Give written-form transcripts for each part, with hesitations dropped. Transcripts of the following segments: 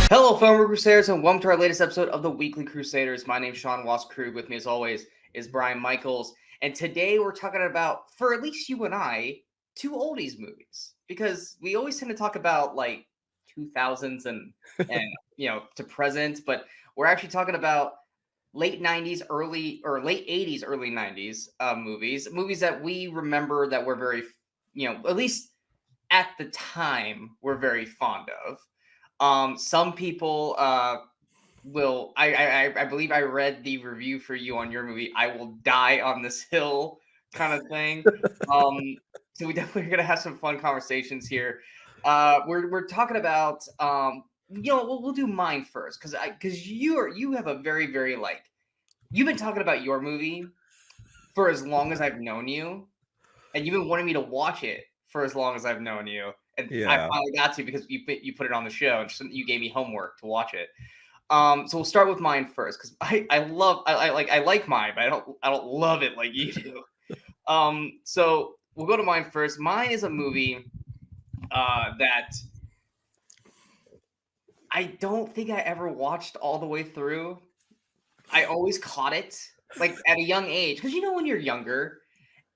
Hello, Movie Crusaders, and welcome to our latest episode of the Weekly Crusaders. My name is Sean Krug. With me, as always, is Brian Michaels. And today we're talking about, for at least you and I, two oldies movies. Because we always tend to talk about, like, 2000s and to present. But we're actually talking about late 90s, late 80s, early 90s movies. Movies that we remember that we're very, at least at the time, we're very fond of. Some people will. I believe I read the review for you on your movie. I will die on this hill, kind of thing. Um, so we definitely are gonna have some fun conversations here. We're talking about we'll do mine first because you have a very you've been talking about your movie for as long as I've known you, and you've been wanting me to watch it for as long as I've known you. And I finally got to because you put it on the show and you gave me homework to watch it. So we'll start with mine first because I like mine, but I don't love it like you do. So we'll go to mine first. Mine is a movie that I don't think I ever watched all the way through. I always caught it like at a young age because when you're younger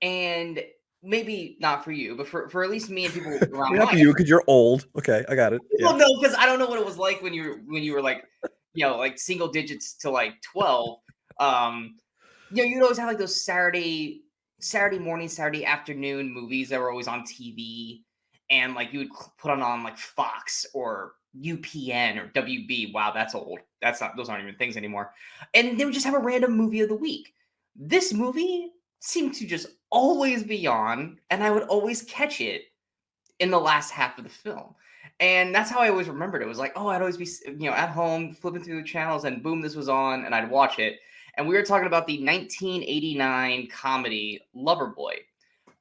and maybe not for you, but for at least me and people around Not my for you because you're old. Okay, I got it. Well, no, because I don't know what it was like when you were like, like single digits to like 12. You'd always have like those Saturday morning, Saturday afternoon movies that were always on TV, and like you would put on like Fox or UPN or WB. Wow, that's old. Those aren't even things anymore. And they would just have a random movie of the week. This movie seemed to just always be on, and I would always catch it in the last half of the film. And that's how I always remembered it. It was like, oh, I'd always be, at home flipping through the channels and boom, this was on and I'd watch it. And we were talking about the 1989 comedy Loverboy.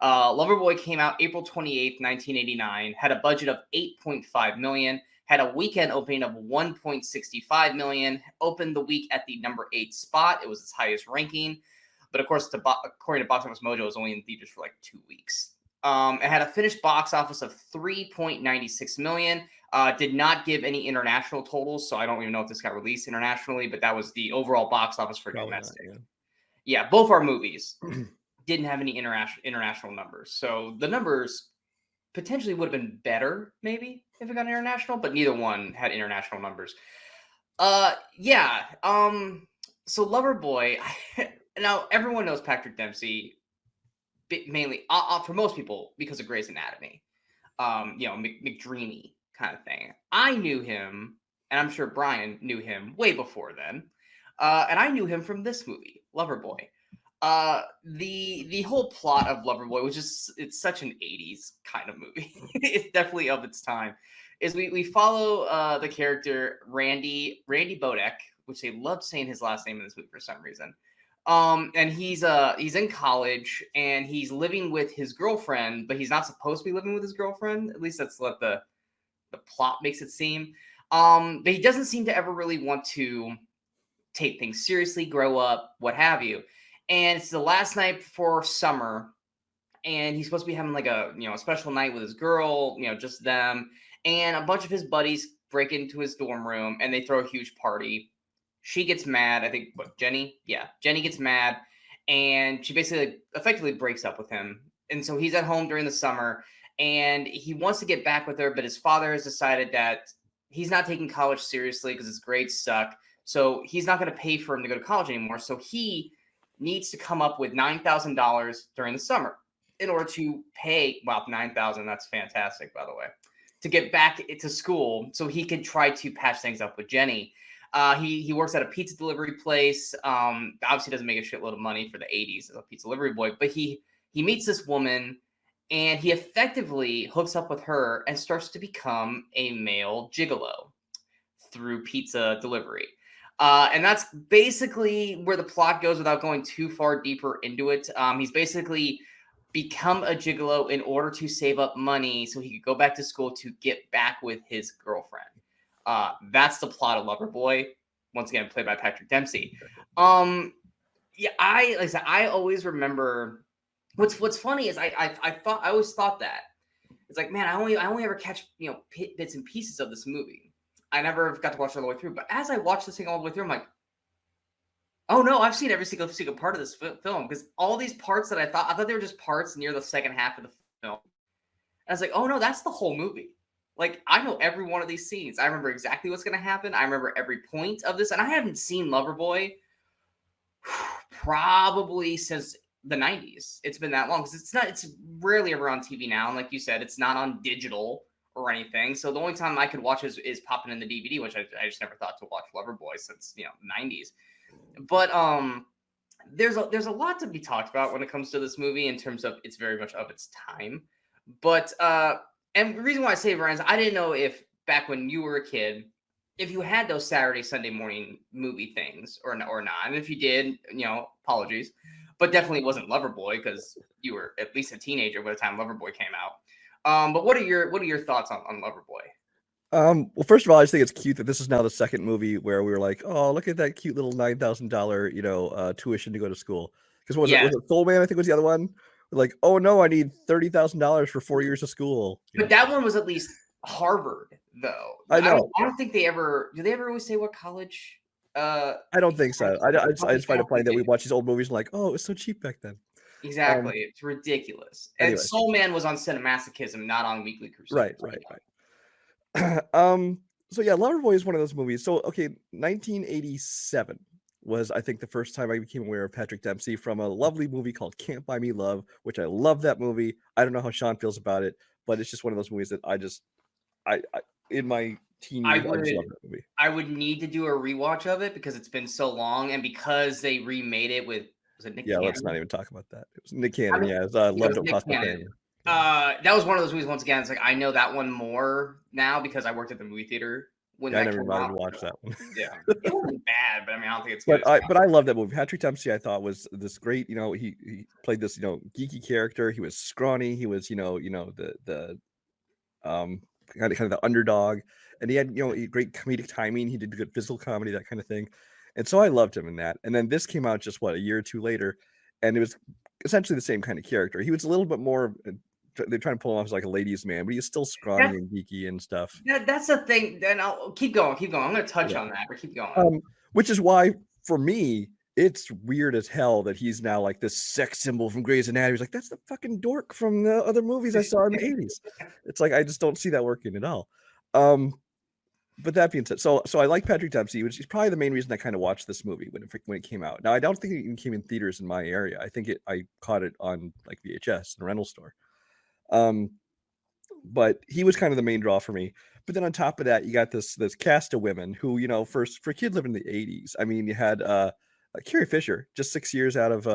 Loverboy came out April 28th, 1989, had a budget of $8.5 million, had a weekend opening of $1.65 million, opened the week at the number 8 spot. It was its highest ranking. But of course, according to Box Office Mojo, it was only in theaters for like 2 weeks. It had a finished box office of $3.96 million. Did not give any international totals, so I don't even know if this got released internationally, but that was the overall box office for Probably domestic. not, yeah, both our movies didn't have any international numbers. So the numbers potentially would have been better, maybe, if it got international, but neither one had international numbers. Yeah. So Loverboy, now everyone knows Patrick Dempsey mainly for most people because of Grey's Anatomy, McDreamy kind of thing. I knew him, and I'm sure Brian knew him way before then, and I knew him from this movie, Loverboy. The whole plot of Loverboy, it's such an 80s kind of movie. It's definitely of its time. Is we follow the character Randy Bodek, which they love saying his last name in this movie for some reason. And he's in college and he's living with his girlfriend, but he's not supposed to be living with his girlfriend. At least that's what the plot makes it seem. But he doesn't seem to ever really want to take things seriously, grow up, what have you. And it's the last night before summer, and he's supposed to be having like a special night with his girl, just them. And a bunch of his buddies break into his dorm room and they throw a huge party. She gets mad. I think Jenny? Yeah, Jenny gets mad, and she basically effectively breaks up with him. And so he's at home during the summer, and he wants to get back with her, but his father has decided that he's not taking college seriously because his grades suck. So he's not going to pay for him to go to college anymore. So he needs to come up with $9,000 during the summer in order to pay. Wow, $9,000. That's fantastic, by the way. To get back to school so he can try to patch things up with Jenny. He works at a pizza delivery place. Obviously doesn't make a shitload of money for the 80s as a pizza delivery boy, but he meets this woman and he effectively hooks up with her and starts to become a male gigolo through pizza delivery. And that's basically where the plot goes without going too far deeper into it. He's basically become a gigolo in order to save up money so he could go back to school to get back with his girlfriend. That's the plot of Loverboy. Once again, played by Patrick Dempsey. Yeah, I always remember. What's funny is I always thought that it's like, man, I only ever catch bits and pieces of this movie. I never got to watch it all the way through. But as I watched this thing all the way through, I'm like, oh no, I've seen every single part of this film, because all these parts that I thought they were just parts near the second half of the film. And I was like, oh no, that's the whole movie. Like, I know every one of these scenes. I remember exactly what's going to happen. I remember every point of this, and I haven't seen Loverboy probably since the 90s. It's been that long, because it's rarely ever on TV now, and like you said, it's not on digital or anything. So the only time I could watch is popping in the DVD, which I just never thought to watch Loverboy since, you know, the 90s. But there's a lot to be talked about when it comes to this movie, in terms of it's very much of its time. But and the reason why I say Ryan is I didn't know if back when you were a kid, if you had those Saturday, Sunday morning movie things or not. And if you did, you know, apologies. But definitely wasn't Loverboy, because you were at least a teenager by the time Loverboy came out. But what are your thoughts on Loverboy? Well, first of all, I just think it's cute that this is now the second movie where we were like, oh, look at that cute little $9,000, tuition to go to school. Because was it Soul Man? I think was the other one. Like, oh no, I need $30,000 for 4 years of school. But that one was at least Harvard, though. I know. I don't think do they ever always say what college? I don't think so. I just find it funny that we watch these old movies and like, oh, it was so cheap back then. Exactly, it's ridiculous. And anyway. Soul Man was on Cinemasochism, not on Weekly Crusaders. Right. So yeah, Loverboy is one of those movies. So okay, 1987 was, I think, the first time I became aware of Patrick Dempsey from a lovely movie called Can't Buy Me Love, which I love that movie. I don't know how Sean feels about it, but it's just one of those movies that I in my teen years, I just love that movie. I would need to do a rewatch of it because it's been so long, and because they remade it with, was it Nick Cannon? Let's not even talk about that. It was Nick Cannon. Love Don't Cost a Penny. That was one of those movies, once again, it's like I know that one more now because I worked at the movie theater when I never bothered to watch that one. Yeah, it wasn't bad, but I mean, I don't think it's good. But I love that movie. Patrick Dempsey, I thought, was this great. He played this geeky character. He was scrawny. He was the kind of the underdog, and he had great comedic timing. He did good physical comedy, that kind of thing, and so I loved him in that. And then this came out just a year or two later, and it was essentially the same kind of character. He was a little bit more. They're trying to pull him off as like a ladies' man, but he's still scrawny and geeky and stuff. That's the thing. Then I'll keep going. I'm going to touch on that, but keep going. Which is why, for me, it's weird as hell that he's now like this sex symbol from Grey's Anatomy. He's like, that's the fucking dork from the other movies I saw in the 80s. It's like, I just don't see that working at all. But that being said, so I like Patrick Dempsey, which is probably the main reason I kind of watched this movie when it came out. Now, I don't think it even came in theaters in my area. I think I caught it on like VHS in a rental store. But he was kind of the main draw for me. But then on top of that, you got this cast of women who, for a kid living in the 80s, I mean, you had Carrie Fisher, just 6 years out of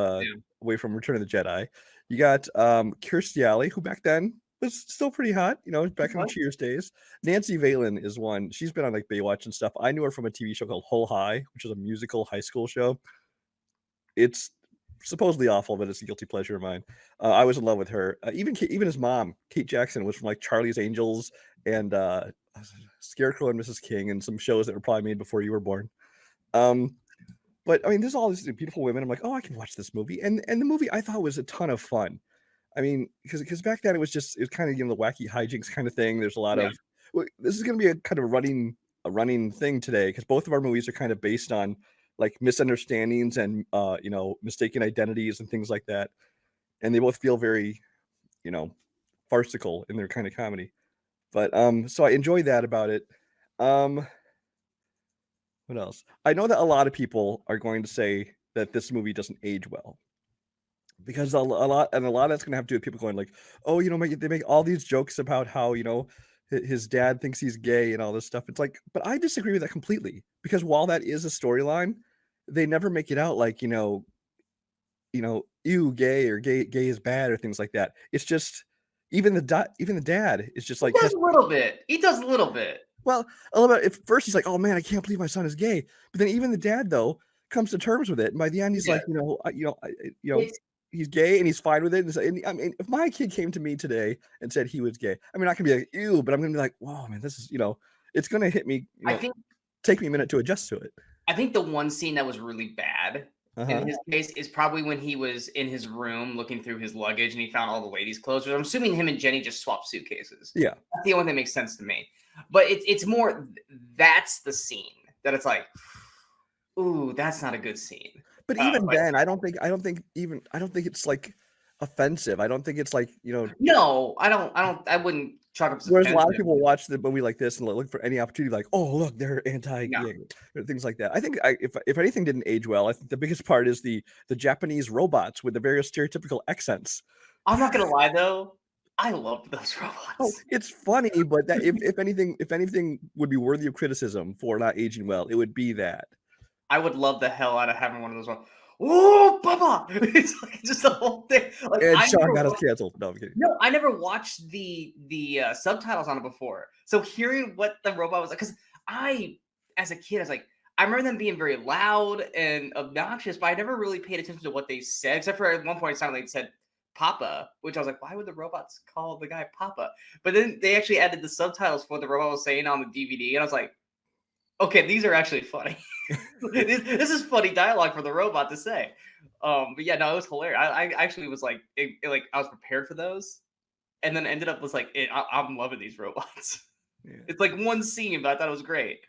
away from Return of the Jedi. You got Kirstie Alley, who back then was still pretty hot, back in the Cheers days. Nancy Valen is one. She's been on like Baywatch and stuff. I knew her from a TV show called Hull High, which is a musical high school show. It's supposedly awful, but it's a guilty pleasure of mine. I was in love with her. Even his mom, Kate Jackson, was from like Charlie's Angels and Scarecrow and Mrs. King, and some shows that were probably made before you were born. But I mean, there's all these beautiful women. I'm like, oh, I can watch this movie, and the movie I thought was a ton of fun. I mean, because back then it was kind of the wacky hijinks kind of thing. There's a lot of this is going to be a kind of a running thing today, because both of our movies are kind of based on like misunderstandings and mistaken identities and things like that, and they both feel very farcical in their kind of comedy. But so I enjoy that about it. What else? I know that a lot of people are going to say that this movie doesn't age well, because a lot of that's going to have to do with people going like, oh, they make all these jokes about how his dad thinks he's gay and all this stuff. It's like, but I disagree with that completely, because while that is a storyline, they never make it out like ew, gay, or gay is bad, or things like that. It's just even the dad is just like, he does a little bit. Well, a little bit. At first, he's like, "Oh man, I can't believe my son is gay." But then, even the dad though comes to terms with it, and by the end, he's like, he's gay, and he's fine with it. And I mean, if my kid came to me today and said he was gay, I mean, not gonna be like, "Ew," but I'm gonna be like, "Whoa, man, this is," it's gonna hit me. I think take me a minute to adjust to it. I think the one scene that was really bad in his case is probably when he was in his room looking through his luggage and he found all the ladies' clothes. I'm assuming him and Jenny just swapped suitcases. Yeah, that's the only thing that makes sense to me. But it's more that's the scene that it's like, ooh, that's not a good scene. But even then, I don't think it's like offensive. I don't think it's like, you know. No, I wouldn't chalk up. Whereas a lot of people watch the movie like this and look for any opportunity, like, oh, look, they're anti-gay, or things like that. I think if anything didn't age well, I think the biggest part is the Japanese robots with the various stereotypical accents. I'm not gonna lie though, I loved those robots. Oh, it's funny, but that if anything would be worthy of criticism for not aging well, it would be that. I would love the hell out of having one of those ones. Oh, Papa! It's like just the whole thing. Like, and Sean got us canceled. No, I'm kidding. No, I never watched the subtitles on it before. So hearing what the robot was like, because as a kid, I was like, I remember them being very loud and obnoxious, but I never really paid attention to what they said, except for at one point it sounded like they said Papa, which I was like, why would the robots call the guy Papa? But then they actually added the subtitles for what the robot was saying on the DVD, and I was like, okay, these are actually funny. this is funny dialogue for the robot to say. But yeah, no, it was hilarious. I actually was like, like I was prepared for those, and then ended up was like, I'm loving these robots. Yeah. It's like one scene, but I thought it was great.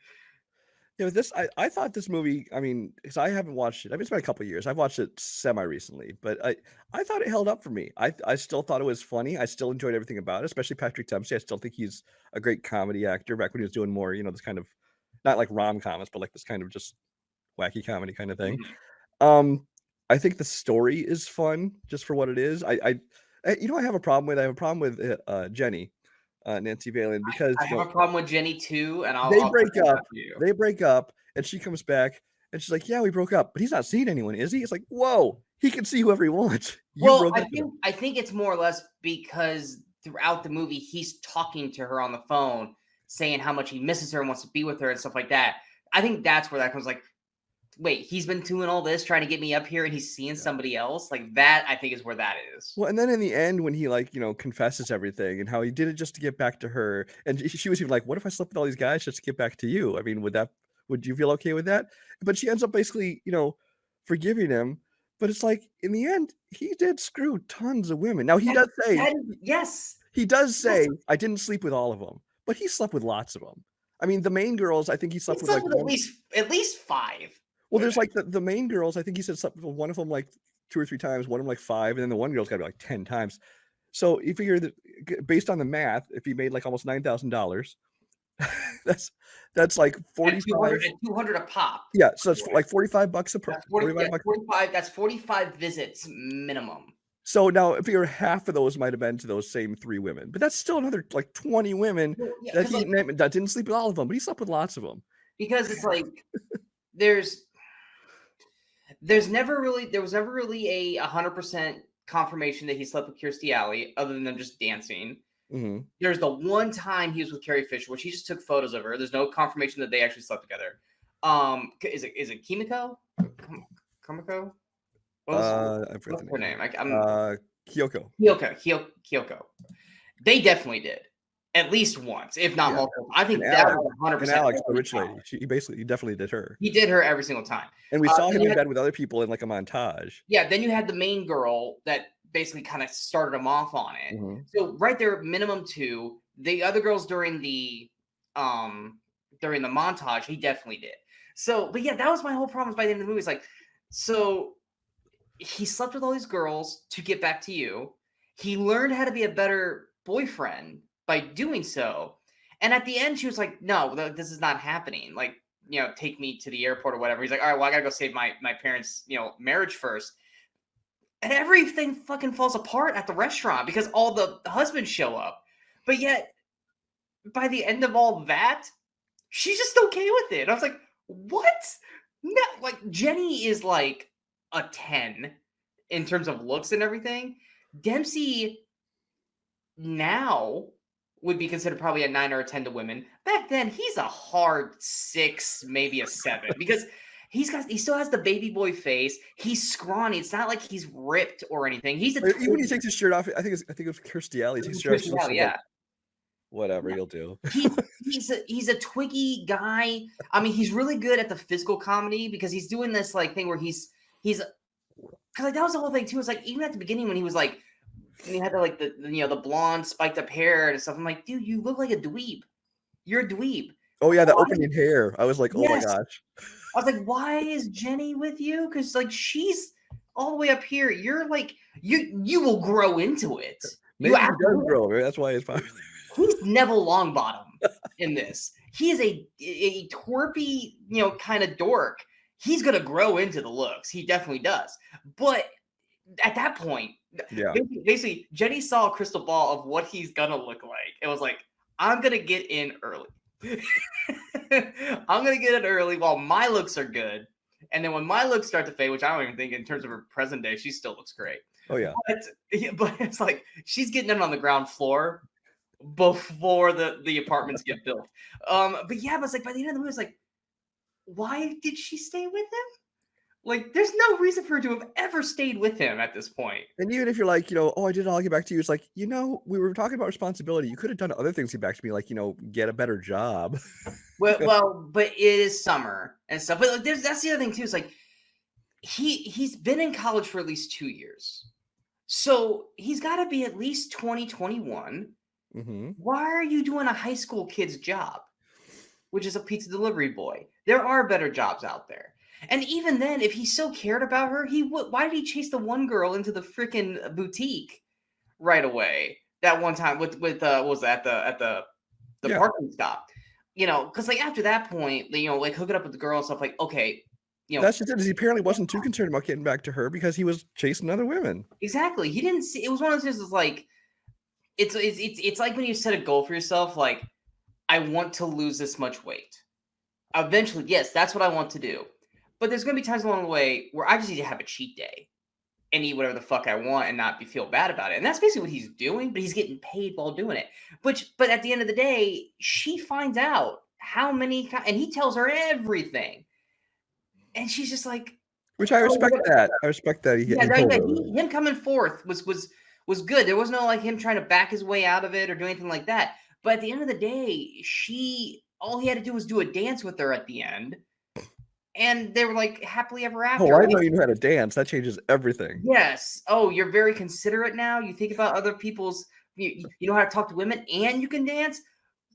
Yeah, this I thought this movie. I mean, because I haven't watched it. I mean, it's been a couple of years. I've watched it semi recently, but I thought it held up for me. I still thought it was funny. I still enjoyed everything about it, especially Patrick Dempsey. I still think he's a great comedy actor. Back when he was doing more, this kind of not like rom-coms, but like this kind of just wacky comedy kind of thing. Mm-hmm. I think the story is fun just for what it is. I have a problem with. I have a problem with Jenny. Nancy Valen, because I have a problem with Jenny too, and they break up, and she comes back, and she's like, "Yeah, we broke up, but he's not seeing anyone, is he?" It's like, whoa, he can see whoever he wants. I think it's more or less because throughout the movie, he's talking to her on the phone, saying how much he misses her and wants to be with her and stuff like that. I think that's where that comes. Like, wait, he's been doing all this trying to get me up here and he's seeing somebody else? Like, that I think is where that is. Well, and then in the end when he confesses everything and how he did it just to get back to her, and she was even like, what if I slept with all these guys just to get back to you? I mean, would you feel okay with that? But she ends up basically forgiving him, but it's like in the end he did screw tons of women. Now he does say yes, he does say I didn't sleep with all of them, but he slept with lots of them. I mean, the main girls, I think he slept with like at least 5. Well, there's like the main girls. I think he said slept with one of them like 2 or 3 times, one of them like 5, and then the one girl's got to be like 10 times. So you figure that based on the math, if he made like almost $9,000, that's like 45 200 a pop. Yeah, so it's like $45 a pop. 45. That's 45 visits minimum. So now, if figure half of those might have been to those same 3 women, but that's still another like 20 women that didn't sleep with all of them, but he slept with lots of them. Because it's like there was never really a 100% confirmation that he slept with Kirstie Alley, other than them just dancing. Mm-hmm. There's the one time he was with Carrie Fisher, which he just took photos of her. There's no confirmation that they actually slept together. Is it Kimiko? Kimiko? I forgot her name. Kyoko. Kyoko. They definitely did. At least once, if not multiple. I think that was 100%. And Alex, the rich lady, he definitely did her. He did her every single time. And we saw him in bed with other people in like a montage. Yeah, then you had the main girl that basically kind of started him off on it. Mm-hmm. So right there, minimum 2. The other girls during the montage, he definitely did. So, but yeah, that was my whole problem by the end of the movie. It's like, so he slept with all these girls to get back to you. He learned how to be a better boyfriend by doing so. And at the end, she was like, no, this is not happening. Like, take me to the airport or whatever. He's like, all right, well, I got to go save my parents', marriage first. And everything fucking falls apart at the restaurant because all the husbands show up. But yet, by the end of all that, she's just okay with it. I was like, what? No, like, Jenny is like a 10 in terms of looks and everything. Dempsey now would be considered probably a 9 or a 10 to women. Back then, he's a hard 6, maybe a 7, because he still has the baby boy face. He's scrawny. It's not like he's ripped or anything. He's even when he takes his shirt off. I think it was Kirstie Alley. He takes his shirt off. Yeah. Like, whatever you'll do. He's a twiggy guy. I mean, he's really good at the physical comedy because he's doing this like thing where he's because like that was the whole thing too. It's like even at the beginning when he was like, when he had the like the blonde spiked up hair and stuff. I'm like, dude, you look like a dweeb. You're a dweeb. Oh yeah, the opening hair. I was like, oh my gosh. I was like, why is Jenny with you? Because like she's all the way up here. You're like you will grow into it. Maybe he does grow. Maybe that's why he's popular. He's Neville Longbottom in this. He is a twerpy, kind of dork. He's gonna grow into the looks. He definitely does. But at that point, basically, Jenny saw a crystal ball of what he's gonna look like. It was like, I'm gonna get in early. I'm gonna get in early while my looks are good. And then when my looks start to fade, which I don't even think in terms of her present day, she still looks great. Oh yeah. But it's like she's getting in on the ground floor before the apartments get built. But it's like by the end of the movie, it's like, why did she stay with him? Like, there's no reason for her to have ever stayed with him at this point. And even if you're like, oh, I did it, I'll get back to you. It's like, we were talking about responsibility. You could have done other things to get back to me, like, get a better job. Well, but it is summer and stuff. But like, that's the other thing too. Is like he's been in college for at least 2 years, so he's got to be at least 20, 21. Mm-hmm. Why are you doing a high school kid's job, which is a pizza delivery boy? There are better jobs out there. And even then, if he so cared about her, why did he chase the one girl into the freaking boutique right away? That one time with what was that at the parking stop? Because like after that point, like hooking up with the girl and stuff. Like, okay, that's just it. He apparently wasn't too concerned about getting back to her because he was chasing other women. Exactly. He didn't see. It was one of those things. Like, it's like when you set a goal for yourself. Like, I want to lose this much weight. Eventually, yes, that's what I want to do. But there's going to be times along the way where I just need to have a cheat day and eat whatever the fuck I want and not feel bad about it. And that's basically what he's doing, but he's getting paid while doing it. But at the end of the day, she finds out how many, and he tells her everything. And she's just like, which I respect that. I respect that. Him coming forth was good. There was no like him trying to back his way out of it or do anything like that. But at the end of the day, all he had to do was do a dance with her at the end. And they were like happily ever after. Oh, I know you know how to dance. That changes everything. Yes. Oh, you're very considerate now. You think about other people's. You know how to talk to women, and you can dance.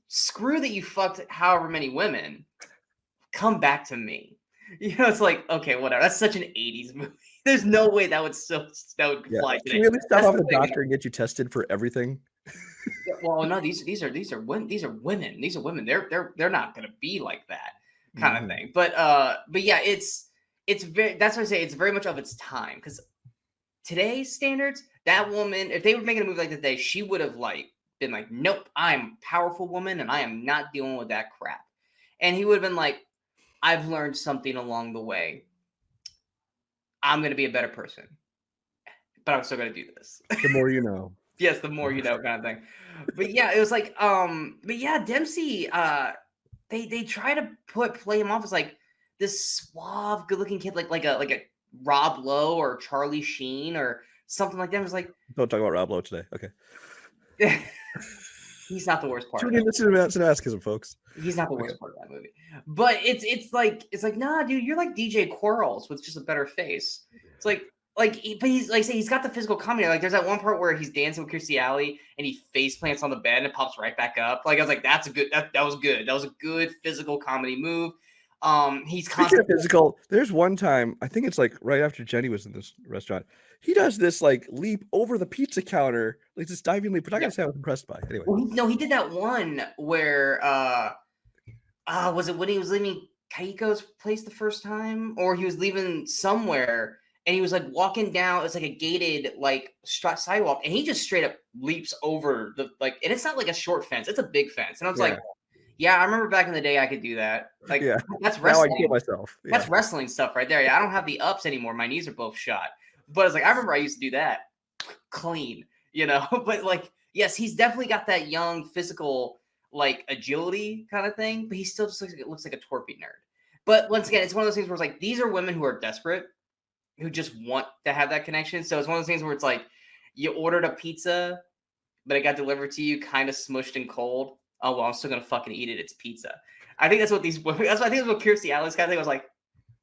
Screw that you fucked however many women. Come back to me. It's like, okay, whatever. That's such an 80s movie. There's no way that would fly today. Can you really stop off the doctor and get you tested for everything? Well, no, these are women. These are women. They're not gonna be like that. Kind of thing, but yeah, it's very. That's why I say it's very much of its time, because today's standards, that woman, if they were making a movie like that today, she would have been like, nope, I'm a powerful woman and I am not dealing with that crap. And he would have been like, I've learned something along the way. I'm gonna be a better person, but I'm still gonna do this. The more you know. Yes, the more you know, kind of thing. But yeah, it was like, but yeah, Dempsey, They try to play him off as like this suave, good-looking kid, like a Rob Lowe or Charlie Sheen or something like that. It was like, don't talk about Rob Lowe today. Okay. He's not the worst part. Tune in to Cinemaschism, folks. He's not the worst part of that movie. But it's like, nah, dude, you're like DJ Quarles with just a better face. It's like, but he's like, say he's got the physical comedy. Like, there's that one part where he's dancing with Kirstie Alley and he face plants on the bed and it pops right back up. Like, I was like, that was good. That was a good physical comedy move. He's constantly physical. There's one time, I think it's like right after Jenny was in this restaurant, he does this like leap over the pizza counter, like this diving leap. But I gotta say I was impressed by. Anyway, well, he did that one where was it when he was leaving Kaiko's place the first time, or he was leaving somewhere? And he was like walking down, it's like a gated like sidewalk, and he just straight up leaps over the and it's not like a short fence, it's a big fence. And I was like, yeah, I remember back in the day I could do that. Like, that's wrestling. Now I kill myself. Yeah. That's wrestling stuff right there. Yeah, I don't have the ups anymore. My knees are both shot. But it's like I remember I used to do that clean, But like, yes, he's definitely got that young physical like agility kind of thing, but he still just looks like a twerpy nerd. But once again, it's one of those things where it's like these are women who are desperate, who just want to have that connection. So it's one of those things where it's like you ordered a pizza, but it got delivered to you kind of smushed and cold. Oh, well, I'm still going to fucking eat it. It's pizza. I think that's what these women, I think that's what Kirstie Alley's kind of thing was like.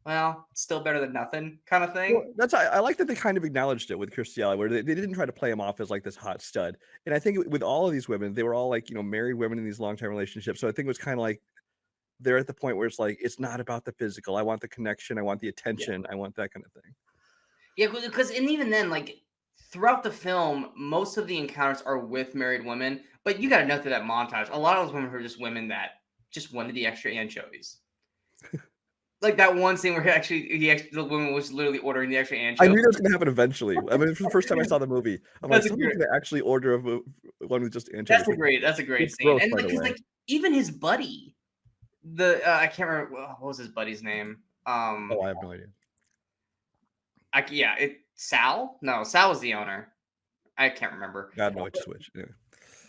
well, still better than nothing kind of Well, thing. that's I like that they kind of acknowledged it with Kirstie Alley, where they didn't try to play him off as like this hot stud. And I think with all of these women, they were all like, married women in these long-term relationships. So I think it was kind of like they're at the point where it's like, it's not about the physical. I want the connection. I want the attention. I want that kind of thing. Yeah, because and even then, like throughout the film, most of the encounters are with married women. But you got to know through that montage, a lot of those women were just women that just wanted the extra anchovies. Like that one scene where the woman was literally ordering the extra I anchovies. knew that was going to happen eventually. I mean, for the first time I saw the movie, I'm like, That's a someone's great. going to actually order one with just anchovies. That's a great It's scene. gross, And by like, the because way. like even his buddy, I can't remember what was his buddy's name. Oh, I have no idea. Sal. No, Sal was the owner. I can't remember. God knows which is which. Yeah.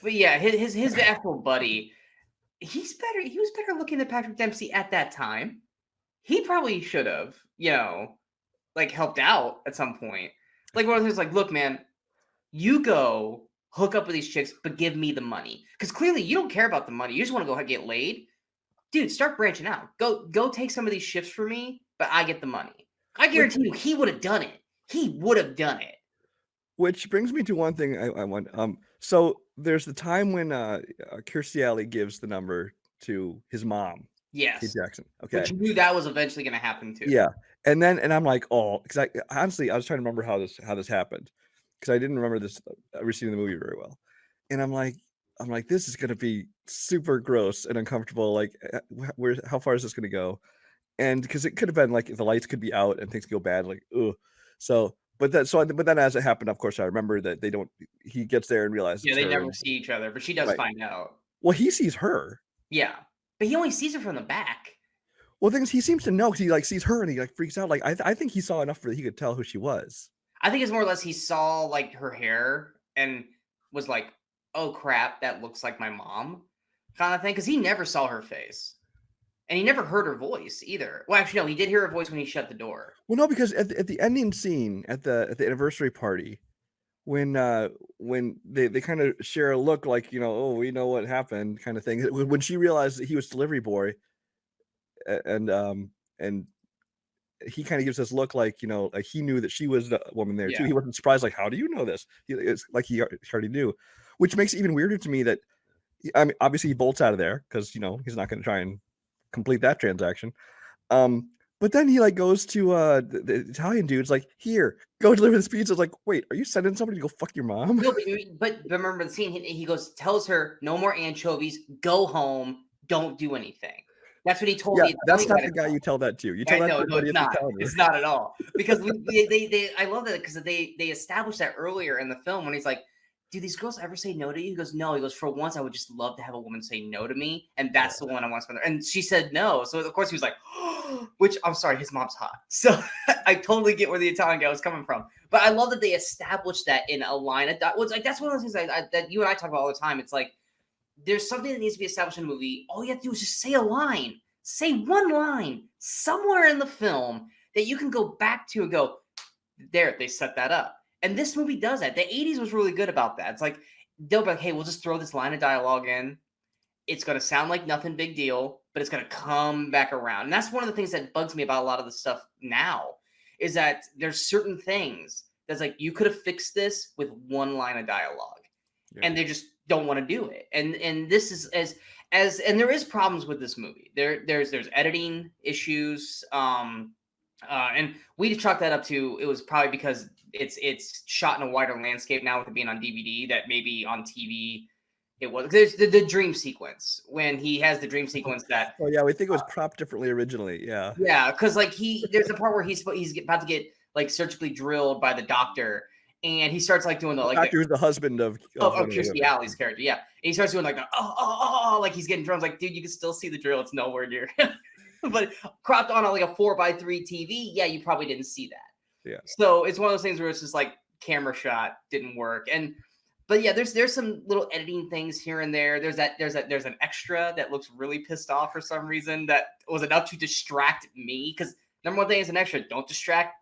But yeah, his actual buddy, he's better. He was better looking than Patrick Dempsey at that time. He probably should have, like helped out at some point. Like one of those, like, look, man, you go hook up with these chicks, but give me the money because clearly you don't care about the money. You just want to go get laid, dude. Start branching out. Go take some of these shifts for me, but I get the money. I guarantee you, he would have done it. He would have done it. Which brings me to one thing I want. So there's the time when Kirstie Alley gives the number to his mom, Kate Yes. Jackson. Okay. Which you knew that was eventually going to happen too. Yeah, and I'm like, oh, because honestly I was trying to remember how this happened, because I didn't remember this receiving the movie very well, and I'm like, this is gonna be super gross and uncomfortable. Like, how far is this gonna go? And because it could have been like the lights could be out and things go bad, like, ugh. So, but then as it happened, of course, I remember that they don't. He gets there and realizes Yeah, it's they her. never see each other, but she does Right. find out. Well, he sees her. Yeah, but he only sees her from the back. Well, things he seems to know, because he like sees her and he like freaks out. Like I think he saw enough that he could tell who she was. I think it's more or less he saw like her hair and was like, "Oh crap, that looks like my mom," kind of thing. Because he never saw her face, and he never heard her voice either. Well, actually, no, he did hear her voice when he shut the door. Well, no, because at the ending scene at the anniversary party, when they kind of share a look like, oh, we know what happened kind of thing. When she realized that he was delivery boy, and he kind of gives this look like, like he knew that she was the woman there too. Yeah. He wasn't surprised, like, how do you know this? It's like he already knew, which makes it even weirder to me that, I mean, obviously he bolts out of there because he's not going to try and complete that transaction. But then he like goes to the Italian dude's like, here, go deliver this pizza. It's like, wait, are you sending somebody to go fuck your mom? No, but remember the scene. He tells her, "No more anchovies. Go home. Don't do anything." That's what he told me. That's not the guy you tell that to. You tell that to No, it's not. It's not at all. Because I love that because they established that earlier in the film when he's like, "Do these girls ever say no to you?" He goes, "No." He goes, "For once, I would just love to have a woman say no to me, and that's the one I want to spend." And she said no, so of course he was like, oh, which I'm sorry, his mom's hot, so I totally get where the Italian guy was coming from. But I love that they established that in a line of that. Was like that's one of those things that you and I talk about all the time. It's like there's something that needs to be established in a movie. All you have to do is just say a line. Say one line somewhere in the film that you can go back to and go, there, they set that up. And this movie does that. The 80s was really good about that. It's like, they'll be like, hey, we'll just throw this line of dialogue in. It's going to sound like nothing big deal, but it's going to come back around. And that's one of the things that bugs me about a lot of the stuff now is that there's certain things that's like, you could have fixed this with one line of dialogue. Yeah. And they just don't want to do it. And this is and there is problems with this movie. There's editing issues. And we chalk that up to it was probably because it's shot in a wider landscape now with it being on DVD that maybe on TV it was. There's the dream sequence when he has the dream sequence that. Oh yeah, we think it was cropped differently originally. Yeah. Yeah, because like there's a part where he's about to get like surgically drilled by the doctor. And he starts like doing the doctor who's the husband of Kirstie Alley's character, yeah. And he starts doing like like he's getting drilled. Like, dude, you can still see the drill. It's nowhere near him. But cropped on like a 4x3 TV, yeah, you probably didn't see that. Yeah. So it's one of those things where it's just like camera shot didn't work. But yeah, there's some little editing things here and there. There's an extra that looks really pissed off for some reason that was enough to distract me. Because number one thing is an extra, don't distract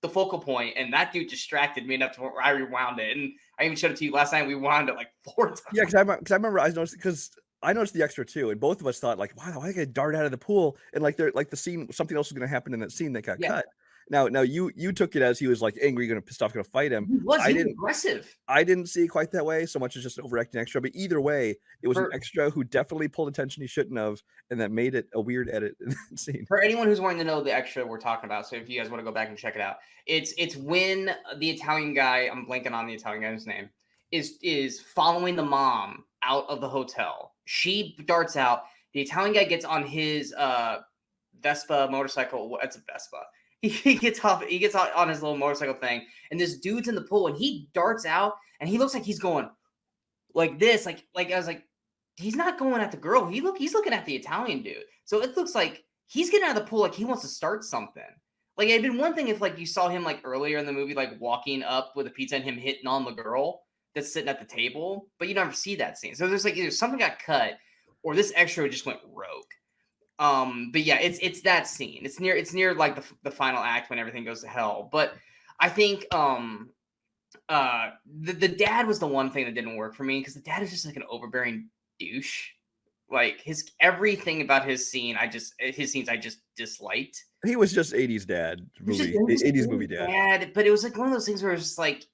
the focal point, and that dude distracted me enough to where I rewound it, and I even showed it to you last night. We wound it like 4 times. Yeah, because I remember I noticed because I noticed the extra too, and both of us thought like, "Wow, I got dart out of the pool," and like they're like the scene, something else was going to happen in that scene that got Yeah, cut. Now you took it as he was like angry, going to pissed off, going to fight him. he was I he was didn't. aggressive. I didn't see it quite that way, so much as just an overacting extra. But either way, it was an For extra who definitely pulled attention he shouldn't have, and that made it a weird edit in that scene. for anyone who's wanting to know the extra we're talking about, so if you guys want to go back and check it out, it's when the Italian guy, I'm blanking on the Italian guy's name, is following the mom out of the hotel. She darts out. The Italian guy gets on his Vespa motorcycle. It's a Vespa. He gets off. He gets out on his little motorcycle thing, and this dude's in the pool, and he darts out, and he looks like he's going like this, like I was like, he's not going at the girl. He's looking at the Italian dude. So it looks like he's getting out of the pool like he wants to start something. Like it'd been one thing if like you saw him like earlier in the movie, like walking up with a pizza and him hitting on the girl that's sitting at the table, but you never see that scene. So there's like either something got cut or this extra just went rogue. But yeah, it's that scene. It's near like the final act when everything goes to hell. But I think the dad was the one thing that didn't work for me because the dad is just like an overbearing douche. Like everything about his scenes I just disliked. He was just 80s dad movie, 80s movie dad. But it was like one of those things where it's just like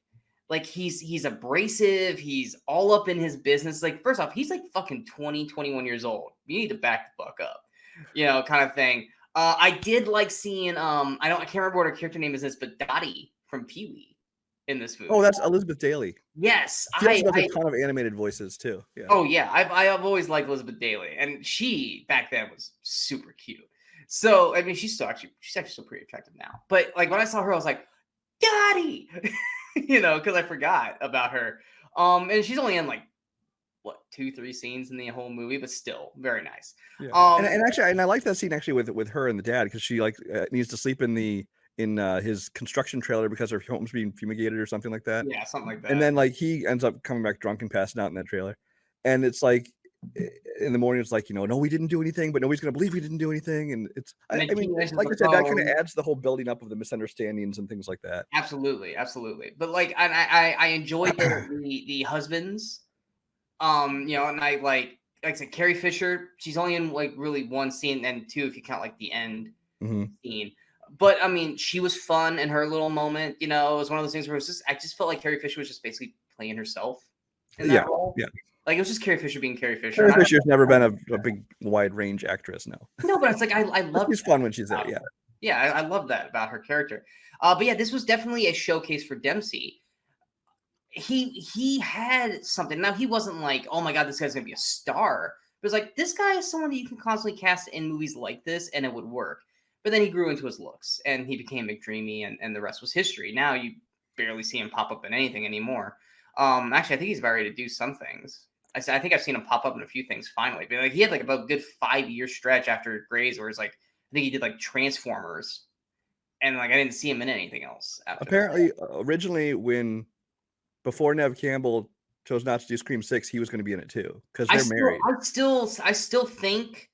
he's abrasive, he's all up in his business. Like first off, he's like fucking 20, 21 years old. You need to back the fuck up. Kind of thing. I did like seeing I can't remember what her character name is this, but Dottie from Pee-wee in this movie. Oh, that's Elizabeth Daily. Yes, she has a ton of animated voices too. Yeah. Oh yeah, I've always liked Elizabeth Daily, and she back then was super cute. So I mean, she's actually still pretty attractive now. But like when I saw her, I was like, Dottie, because I forgot about her. And she's only in like what 2-3 scenes in the whole movie, but still very nice. Yeah. And actually, I like that scene actually with her and the dad because she like needs to sleep in his construction trailer because her home's being fumigated or something like that. Yeah, something like that. And then like he ends up coming back drunk and passing out in that trailer. And it's like in the morning, it's like, no, we didn't do anything, but nobody's gonna believe we didn't do anything. And it's I mean, like I said, that kind of adds to the whole building up of the misunderstandings and things like that. Absolutely. But like I enjoyed the husbands. And I like I said, Carrie Fisher, she's only in like really one scene and two if you count like the end scene. But I mean, she was fun in her little moment. It was one of those things where I just felt like Carrie Fisher was just basically playing herself in that role. Yeah. Like it was just Carrie Fisher being Carrie Fisher. Carrie Fisher's never been a big wide range actress, no. No, but it's like I love. She's fun when she's there. Yeah. Yeah, I love that about her character. But yeah, this was definitely a showcase for Dempsey. He had something. Now he wasn't like, oh my god, this guy's gonna be a star. It was like this guy is someone that you can constantly cast in movies like this, and it would work. But then he grew into his looks, and he became McDreamy, and the rest was history. Now you barely see him pop up in anything anymore. Actually, I think he's about ready to do some things. I think I've seen him pop up in a few things finally. But like he had like about a good 5-year stretch after Grays, where it's like I think he did like Transformers, and like I didn't see him in anything else. Apparently, originally before Nev Campbell chose not to do Scream 6, he was going to be in it too because they're married. I still think.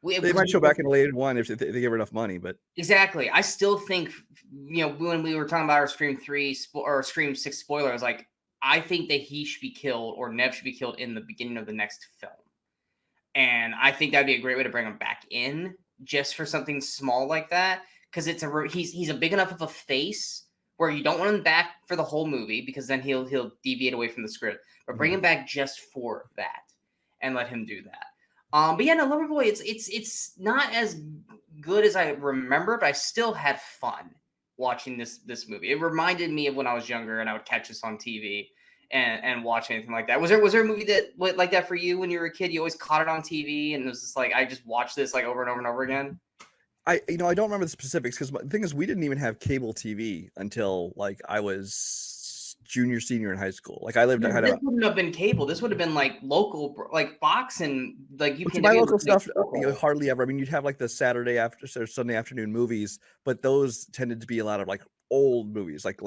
They might show back in a later one if they give her enough money, but exactly. I still think, when we were talking about our Scream 3 or Scream 6 spoiler, I was like, I think that he should be killed or Nev should be killed in the beginning of the next film. And I think that'd be a great way to bring him back in just for something small like that. Because he's a big enough of a face where you don't want him back for the whole movie because then he'll deviate away from the script. But bring him back just for that and let him do that. But yeah, no, Loverboy, it's not as good as I remember, but I still had fun watching this movie. It reminded me of when I was younger and I would catch this on TV and watch anything like that. Was there a movie that like that for you when you were a kid? You always caught it on TV and it was just like I just watched this like over and over and over again. I don't remember the specifics because the thing is we didn't even have cable TV until like I was senior in high school. Like I lived. This wouldn't have been cable. This would have been like local, like Fox and like you can buy local stuff. Hardly ever. I mean, you'd have like the Saturday after or Sunday afternoon movies, but those tended to be a lot of like old movies, like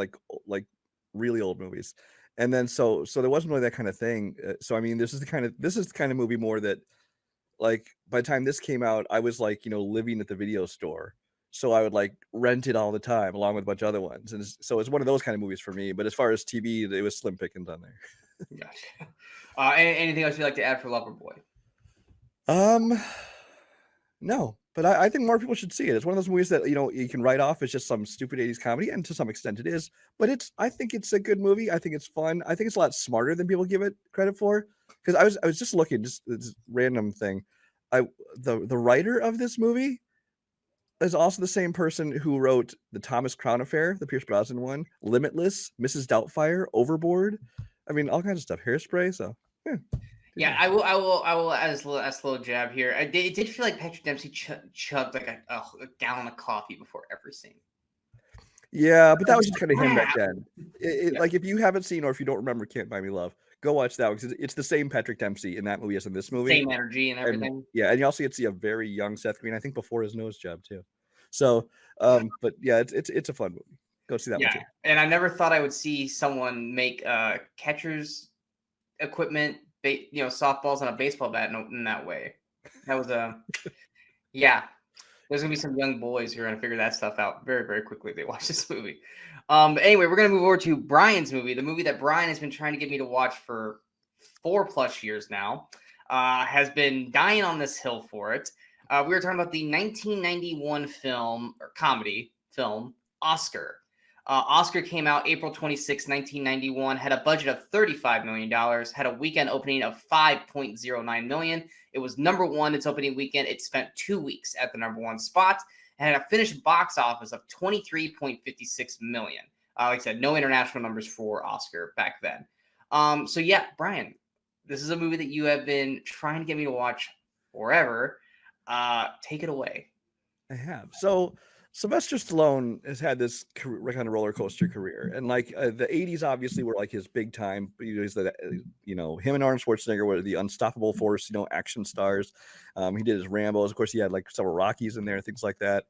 really old movies. And then so there wasn't really that kind of thing. So I mean, this is the kind of movie more that like by the time this came out, I was like living at the video store. So I would like rent it all the time along with a bunch of other ones. And so it's one of those kind of movies for me. But as far as TV, it was slim pickings on there. Gotcha. Anything else you'd like to add for Loverboy? No, but I think more people should see it. It's one of those movies that you can write off as just some stupid 80s comedy, and to some extent it is. But I think it's a good movie. I think it's fun. I think it's a lot smarter than people give it credit for. Because I was just looking, just this random thing. I the writer of this movie is also the same person who wrote the Thomas Crown Affair, the Pierce Brosnan one, Limitless, Mrs. Doubtfire, Overboard. I mean, all kinds of stuff. Hairspray. So yeah. Yeah, I will add a little jab here. It did feel like Patrick Dempsey chugged like a gallon of coffee before every scene. Yeah, but that was just kind of him back then. Yeah. Like, if you haven't seen or if you don't remember Can't Buy Me Love, go watch that because it's the same Patrick Dempsey in that movie as in this movie. Same energy and everything. And you also get to see a very young Seth Green, I think before his nose job too. So, but yeah, it's a fun movie. Go see that one too. And I never thought I would see someone make catcher's equipment, softballs on a baseball bat in that way. That was yeah. There's gonna be some young boys who are gonna figure that stuff out very, very quickly if they watch this movie. Anyway, we're gonna move over to Brian's movie, the movie that Brian has been trying to get me to watch for 4+ years now. Has been dying on this hill for it. We were talking about the 1991 film or comedy film Oscar. Oscar came out April 26, 1991, had a budget of $35 million, had a weekend opening of $5.09 million. It was number one its opening weekend. It spent 2 weeks at the number one spot and had a finished box office of $23.56 million. Like I said, no international numbers for Oscar back then. So yeah, Brian, this is a movie that you have been trying to get me to watch forever. Take it away. I have. So Sylvester Stallone has had this kind of roller coaster career, and like the 80s obviously were like his big time. He's him and Arnold Schwarzenegger were the unstoppable force, action stars. He did his Rambos. Of course, he had like several Rockies in there, things like that.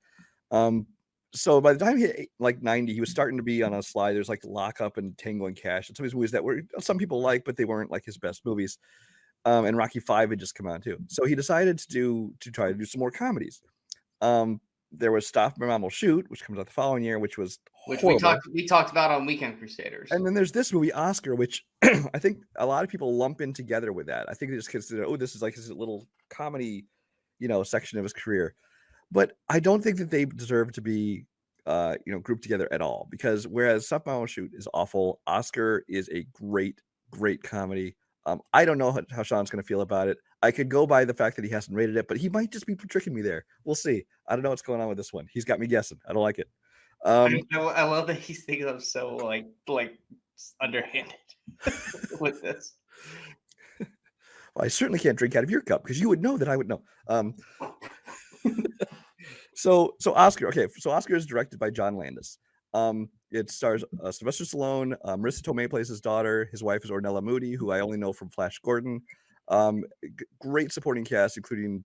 So by the time he hit like 90, he was starting to be on a slide. There's like Lock Up and Tango and Cash, and some of his movies that were some people like, but they weren't like his best movies. And Rocky V had just come out too, so he decided to try to do some more comedies. There was Stop My Mom Will Shoot, which comes out the following year, which was horrible. we talked about on Weekend Crusaders. And then there's this movie Oscar, which I think a lot of people lump in together with that. I think they just consider, this is like his little comedy, section of his career. But I don't think that they deserve to be, grouped together at all. Because whereas Stop My Mom Will Shoot is awful, Oscar is a great, great comedy. I don't know how Sean's going to feel about it. I could go by the fact that he hasn't rated it, but he might just be tricking me there. We'll see. I don't know what's going on with this one. He's got me guessing. I don't like it. I love that he's thinking I'm so like underhanded with this. Well, I certainly can't drink out of your cup because you would know that I would know. So Oscar. Okay, so Oscar is directed by John Landis. It stars Sylvester Stallone. Marissa Tomei plays his daughter. His wife is Ornella Moody, who I only know from Flash Gordon. Great supporting cast, including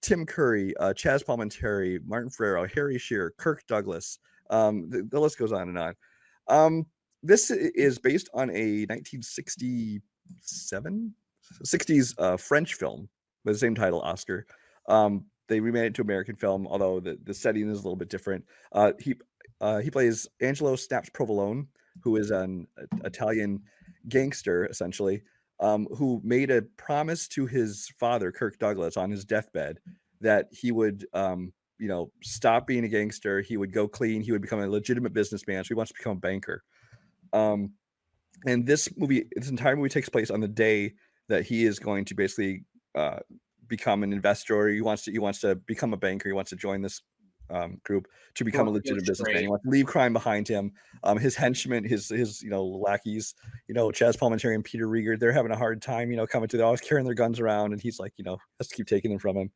Tim Curry, Chaz Palminteri, Martin Ferrero, Harry Shearer, Kirk Douglas. The list goes on and on. This is based on a 1960s French film with the same title, Oscar. They remade it to American film, although the setting is a little bit different. He plays Angelo Snaps Provolone, who is an Italian gangster, essentially, who made a promise to his father, Kirk Douglas, on his deathbed that he would, stop being a gangster. He would go clean. He would become a legitimate businessman. So he wants to become a banker. And this entire movie takes place on the day that he is going to basically become an investor. He wants to become a banker. He wants to join this group to become a legitimate businessman. He wants to leave crime behind him. His henchmen, his lackeys, Chaz Palminteri and Peter Rieger, they're having a hard time, coming to. They're always carrying their guns around, and he's like, has to keep taking them from him.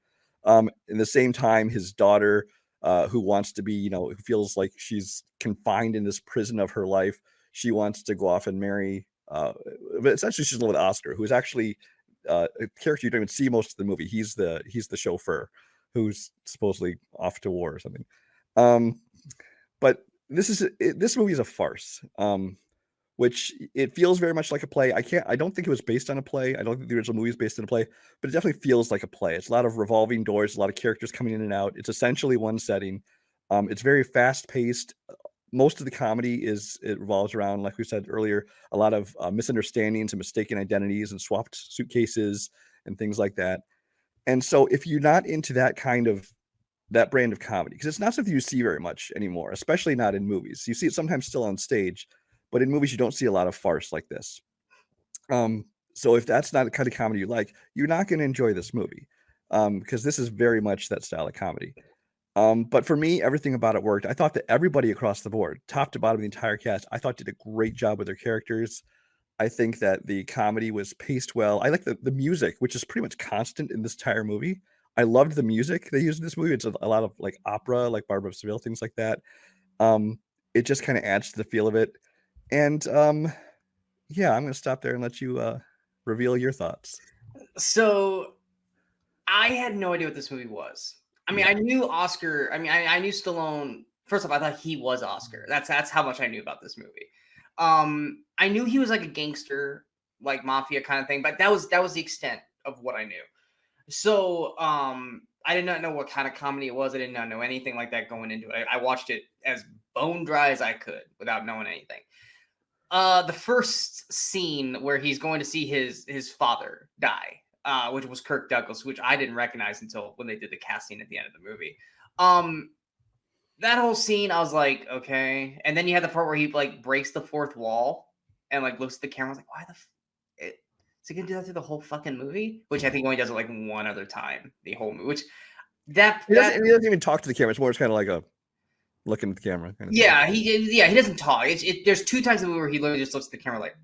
In the same time, his daughter, who wants to be, who feels like she's confined in this prison of her life, she wants to go off and marry. But essentially, she's in love with Oscar, who is actually a character you don't even see most of the movie. He's the chauffeur who's supposedly off to war or something. But this movie is a farce, which it feels very much like a play. I don't think it was based on a play. I don't think the original movie is based on a play, but it definitely feels like a play. It's a lot of revolving doors, a lot of characters coming in and out. It's essentially one setting. It's very fast paced. Most of the comedy it revolves around, like we said earlier, a lot of misunderstandings and mistaken identities and swapped suitcases and things like that. And so if you're not into that brand of comedy, because it's not something you see very much anymore, especially not in movies. You see it sometimes still on stage, but in movies you don't see a lot of farce like this. So if that's not the kind of comedy you like, you're not going to enjoy this movie, because this is very much that style of comedy. But for me, everything about it worked. I thought that everybody across the board, top to bottom, the entire cast, I thought did a great job with their characters. I think that the comedy was paced well. I like the music, which is pretty much constant in this entire movie. I loved the music they used in this movie. It's a lot of like opera, like Barbara of Seville, things like that. It just kind of adds to the feel of it. And yeah, I'm gonna stop there and let you reveal your thoughts. So I had no idea what this movie was. I mean, I knew Oscar. I mean, I knew Stallone. First off, I thought he was Oscar. That's how much I knew about this movie. I knew he was like a gangster, like mafia kind of thing, but that was the extent of what I knew. So I did not know what kind of comedy it was. I did not know anything like that going into it. I watched it as bone dry as I could without knowing anything. The first scene where he's going to see his father die, which was Kirk Douglas, which I didn't recognize until when they did the casting at the end of the movie. That whole scene, I was like, okay. And then you had the part where he like breaks the fourth wall and like looks at the camera. I was like, why is he gonna do that through the whole fucking movie? Which I think only does it like one other time, the whole movie. Which he doesn't even talk to the camera. It's more just kind of like a looking at the camera kind of thing. He doesn't talk. There's two times in the movie where he literally just looks at the camera like,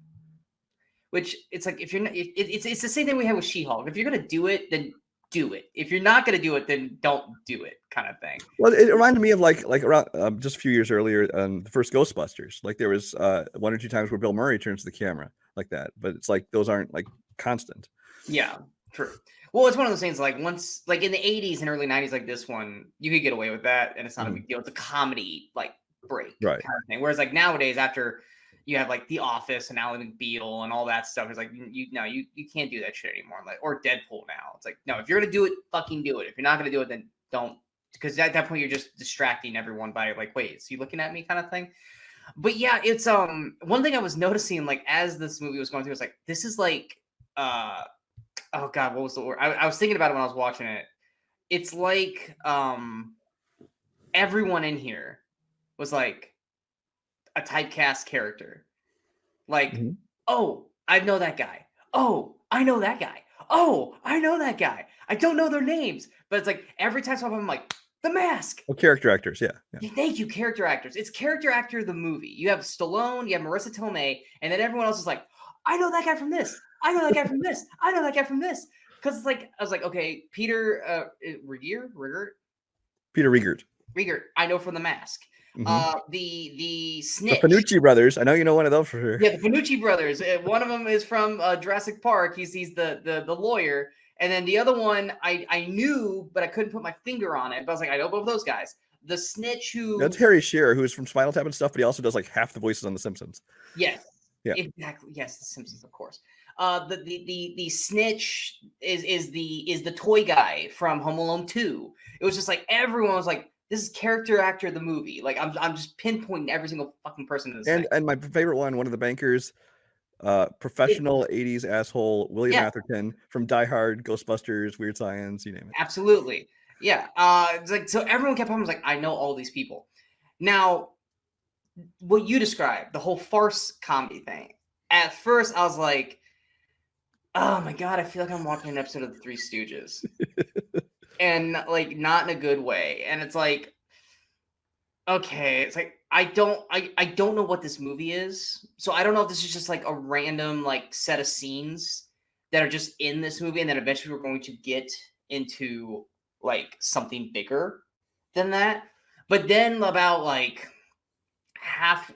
which it's like if you're not, it's the same thing we had with She-Hulk. If you're gonna do it, then do it. If you're not gonna do it, then don't do it, kind of thing. Well, it reminded me of like around just a few years earlier, the first Ghostbusters. Like there was one or two times where Bill Murray turns to the camera like that, but it's like those aren't like constant. Yeah, true. Well, it's one of those things like once, like in the 80s and early 90s, like this one, you could get away with that, and it's not a big deal. It's a comedy like break kind of thing. Whereas like nowadays, after you have like The Office and Ally McBeal and all that stuff, it's like you can't do that shit anymore. Like or Deadpool now. It's like no, if you're gonna do it, fucking do it. If you're not gonna do it, then don't. Because at that point you're just distracting everyone by like, wait, is he looking at me kind of thing. But yeah, it's one thing I was noticing like as this movie was going through, was like this is like oh god, what was the word? I was thinking about it when I was watching it. It's like everyone in here was like a typecast character. Like, oh, I know that guy. Oh, I know that guy. Oh, I know that guy. I don't know their names, but it's like every time I'm like, The Mask. Well, character actors, yeah. Thank you, character actors. It's character actor the movie. You have Stallone, you have Marissa Tomei, and then everyone else is like, I know that guy from this. I know that guy from this. I know that guy from this. Because it's like, I was like, okay, Peter Riegert. I know from The Mask. The Snitch. The Panucci brothers. I know you know one of them for sure. Yeah, the Panucci brothers. One of them is from Jurassic Park. He's the lawyer. And then the other one I knew, but I couldn't put my finger on it. But I was like, I know both those guys. The Snitch That's Harry Shearer, who's from Spinal Tap and stuff, but he also does like half the voices on The Simpsons. Yes. Yeah. Exactly. Yes, The Simpsons, of course. The Snitch is the toy guy from Home Alone 2. It was just like everyone was like, this is character actor of the movie. Like I'm just pinpointing every single fucking person in this thing. And my favorite one of the bankers, professional 80s asshole William Atherton from Die Hard, Ghostbusters, Weird Science, you name it. Absolutely. Yeah. It's like so everyone kept on was like, I know all these people. Now, what you described, the whole farce comedy thing. At first, I was like, oh my god, I feel like I'm watching an episode of The Three Stooges. And like not in a good way. And it's like, okay, it's like I don't know what this movie is. So I don't know if this is just like a random like set of scenes that are just in this movie, and then eventually we're going to get into like something bigger than that. But then about like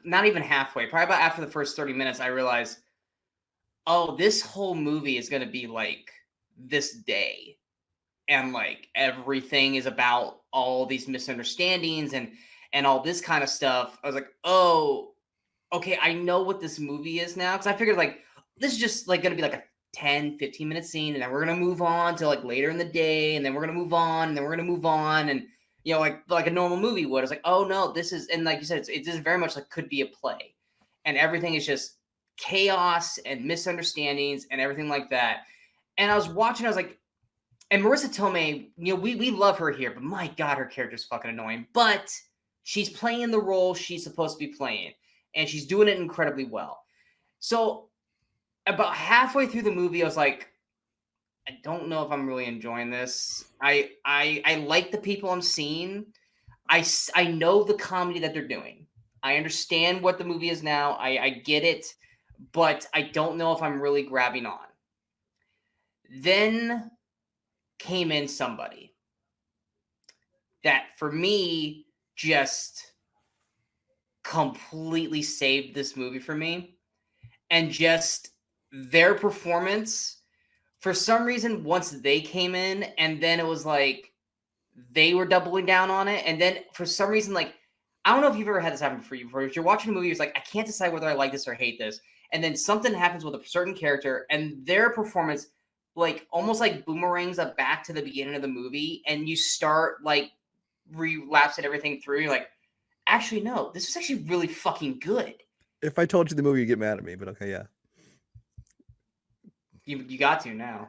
not even halfway, probably about after the first 30 minutes, I realized, oh, this whole movie is gonna be like this day. And like everything is about all these misunderstandings and all this kind of stuff. I was like, oh, okay, I know what this movie is now. Because I figured like this is just like gonna be like a 10-15 minute scene, and then we're gonna move on to like later in the day, and then we're gonna move on, and then we're gonna move on, and you know, like a normal movie would. It's like, oh no, this is, and like you said, it just very much like could be a play, and everything is just chaos and misunderstandings and everything like that. And I was watching, I was like, And Marissa Tomei, we love her here, but my God, her character's fucking annoying. But she's playing the role she's supposed to be playing, and she's doing it incredibly well. So about halfway through the movie, I was like, I don't know if I'm really enjoying this. I like the people I'm seeing. I know the comedy that they're doing. I understand what the movie is now. I get it, but I don't know if I'm really grabbing on. Then came in somebody that, for me, just completely saved this movie for me. And just their performance, for some reason, once they came in, and then it was like they were doubling down on it. And then for some reason, like, I don't know if you've ever had this happen for you before. If you're watching a movie, it's like, I can't decide whether I like this or hate this. And then something happens with a certain character, and their performance, like, almost like boomerangs up back to the beginning of the movie, and you start, like, relapsing everything through. You're like, actually, no, this is actually really fucking good. If I told you the movie, you'd get mad at me, but okay, yeah. You got to now.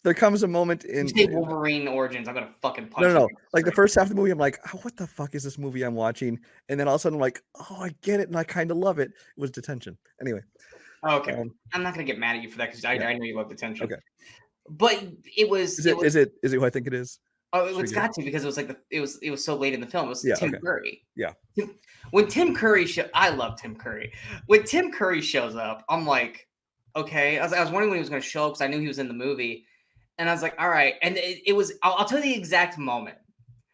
There comes a moment in... You say Wolverine Origins, I'm going to fucking punch you. No. Like, the first half of the movie, I'm like, oh, what the fuck is this movie I'm watching? And then all of a sudden, I'm like, oh, I get it, and I kind of love it. It was Detention. Anyway. Okay. I'm not going to get mad at you for that, because I know you love Detention. Okay. But it was... Is it who I think it is? Oh, it's got to, because it was like it was so late in the film. It was Tim Curry. Yeah. When Tim Curry I love Tim Curry. When Tim Curry shows up, I'm like, okay. I was wondering when he was going to show up, because I knew he was in the movie, and I was like, all right. And it was. I'll tell you the exact moment,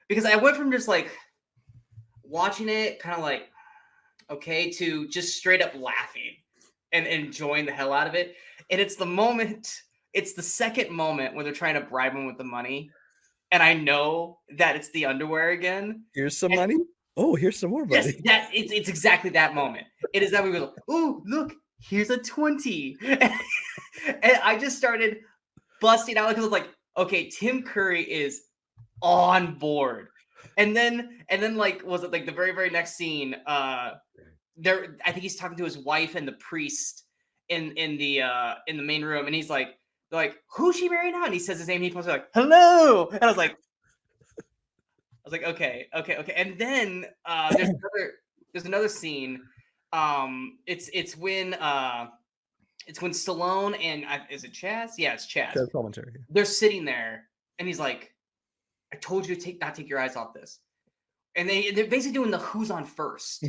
because I went from just like watching it, kind of like, okay, to just straight up laughing and enjoying the hell out of it. And it's the moment. It's the second moment when they're trying to bribe him with the money. And I know that it's the underwear again. Here's some money. Oh, here's some more money. Yes, it's exactly that moment. It is that we go, oh, look, here's a 20. And I just started busting out, because I was like, okay, Tim Curry is on board. And then like, was it like the very, very next scene? I think he's talking to his wife and the priest in the main room, and he's like, they're like, who's she marrying now? And he says his name, and he comes like, hello. And I was like, okay. And then there's another scene. It's when Stallone and is it Chaz? Yeah, it's Chaz. They're sitting there, and he's like, I told you to not take your eyes off this. And they're basically doing the who's on first.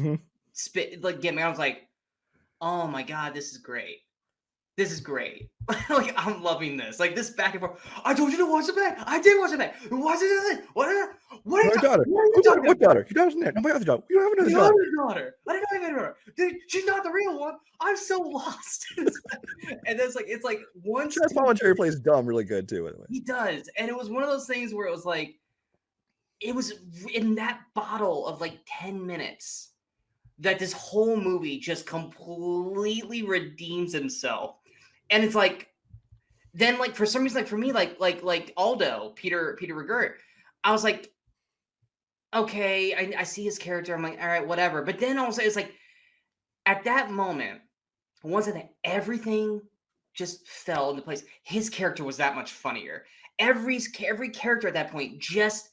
Spit, like, get me. I was like, oh my God, this is great. This is great. Like, I'm loving this. Like, this back and forth. I told you to watch it back. I did watch it back. Watch it. What are you talking about? What daughter? Your daughter's in there. No, my other daughter. You don't have another daughter. I didn't know you had a daughter. Dude, she's not the real one. I'm so lost. And then it's like once... Chaz Palminteri plays dumb really good, too, by the way. He does. And it was one of those things where it was like, it was in that bottle of like 10 minutes that this whole movie just completely redeems himself. And it's like, then like for some reason, like for me, like Aldo, Peter Regert, I was like, okay, I see his character. I'm like, all right, whatever. But then also it's like, at that moment, once everything just fell into place, his character was that much funnier. Every character at that point just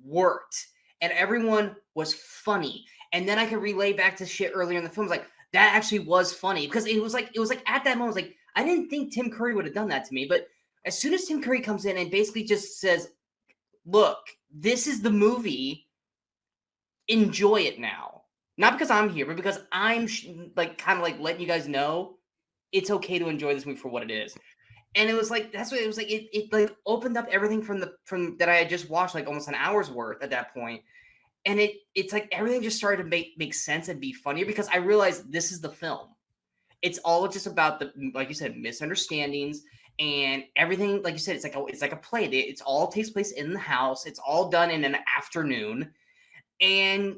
worked, and everyone was funny. And then I could relay back to shit earlier in the film. Like, that actually was funny, because it was like at that moment, I was like, I didn't think Tim Curry would have done that to me. But as soon as Tim Curry comes in and basically just says, look, this is the movie, enjoy it now. Not because I'm here, but because I'm like kind of like letting you guys know it's okay to enjoy this movie for what it is. And it was like, that's what it was like. It like opened up everything from that I had just watched, like almost an hour's worth at that point. And it's like everything just started to make sense and be funnier, because I realized this is the film. It's all just about the, like you said, misunderstandings and everything. Like you said, it's like a play. It's all takes place in the house. It's all done in an afternoon, and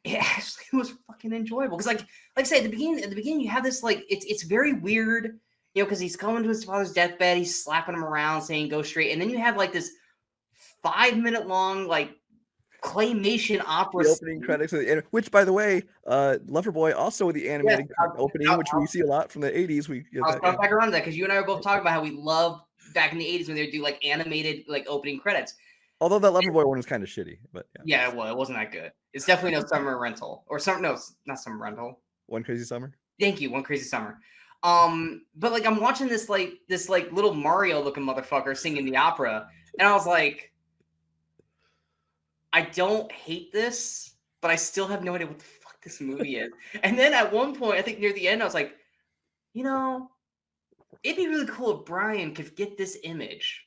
it actually was fucking enjoyable. Because like I said, at the beginning, you have this like it's very weird, because he's coming to his father's deathbed. He's slapping him around, saying "go straight," and then you have like this 5-minute long like claymation opera. The opening credits, which, by the way, Loverboy also with the animated opening, which we see a lot from the 80s. I'll come back around to that, because you and I were both talking about how we love back in the 80s when they would do like animated like opening credits. Although that Loverboy one was kind of shitty, but yeah, well, it wasn't that good. It's definitely no Summer Rental or some no, not Summer Rental. One Crazy Summer. Thank you, One Crazy Summer. But like I'm watching this little Mario looking motherfucker singing the opera, and I was like, I don't hate this, but I still have no idea what the fuck this movie is. And then at one point, I think near the end, I was like, you know, it'd be really cool if Brian could get this image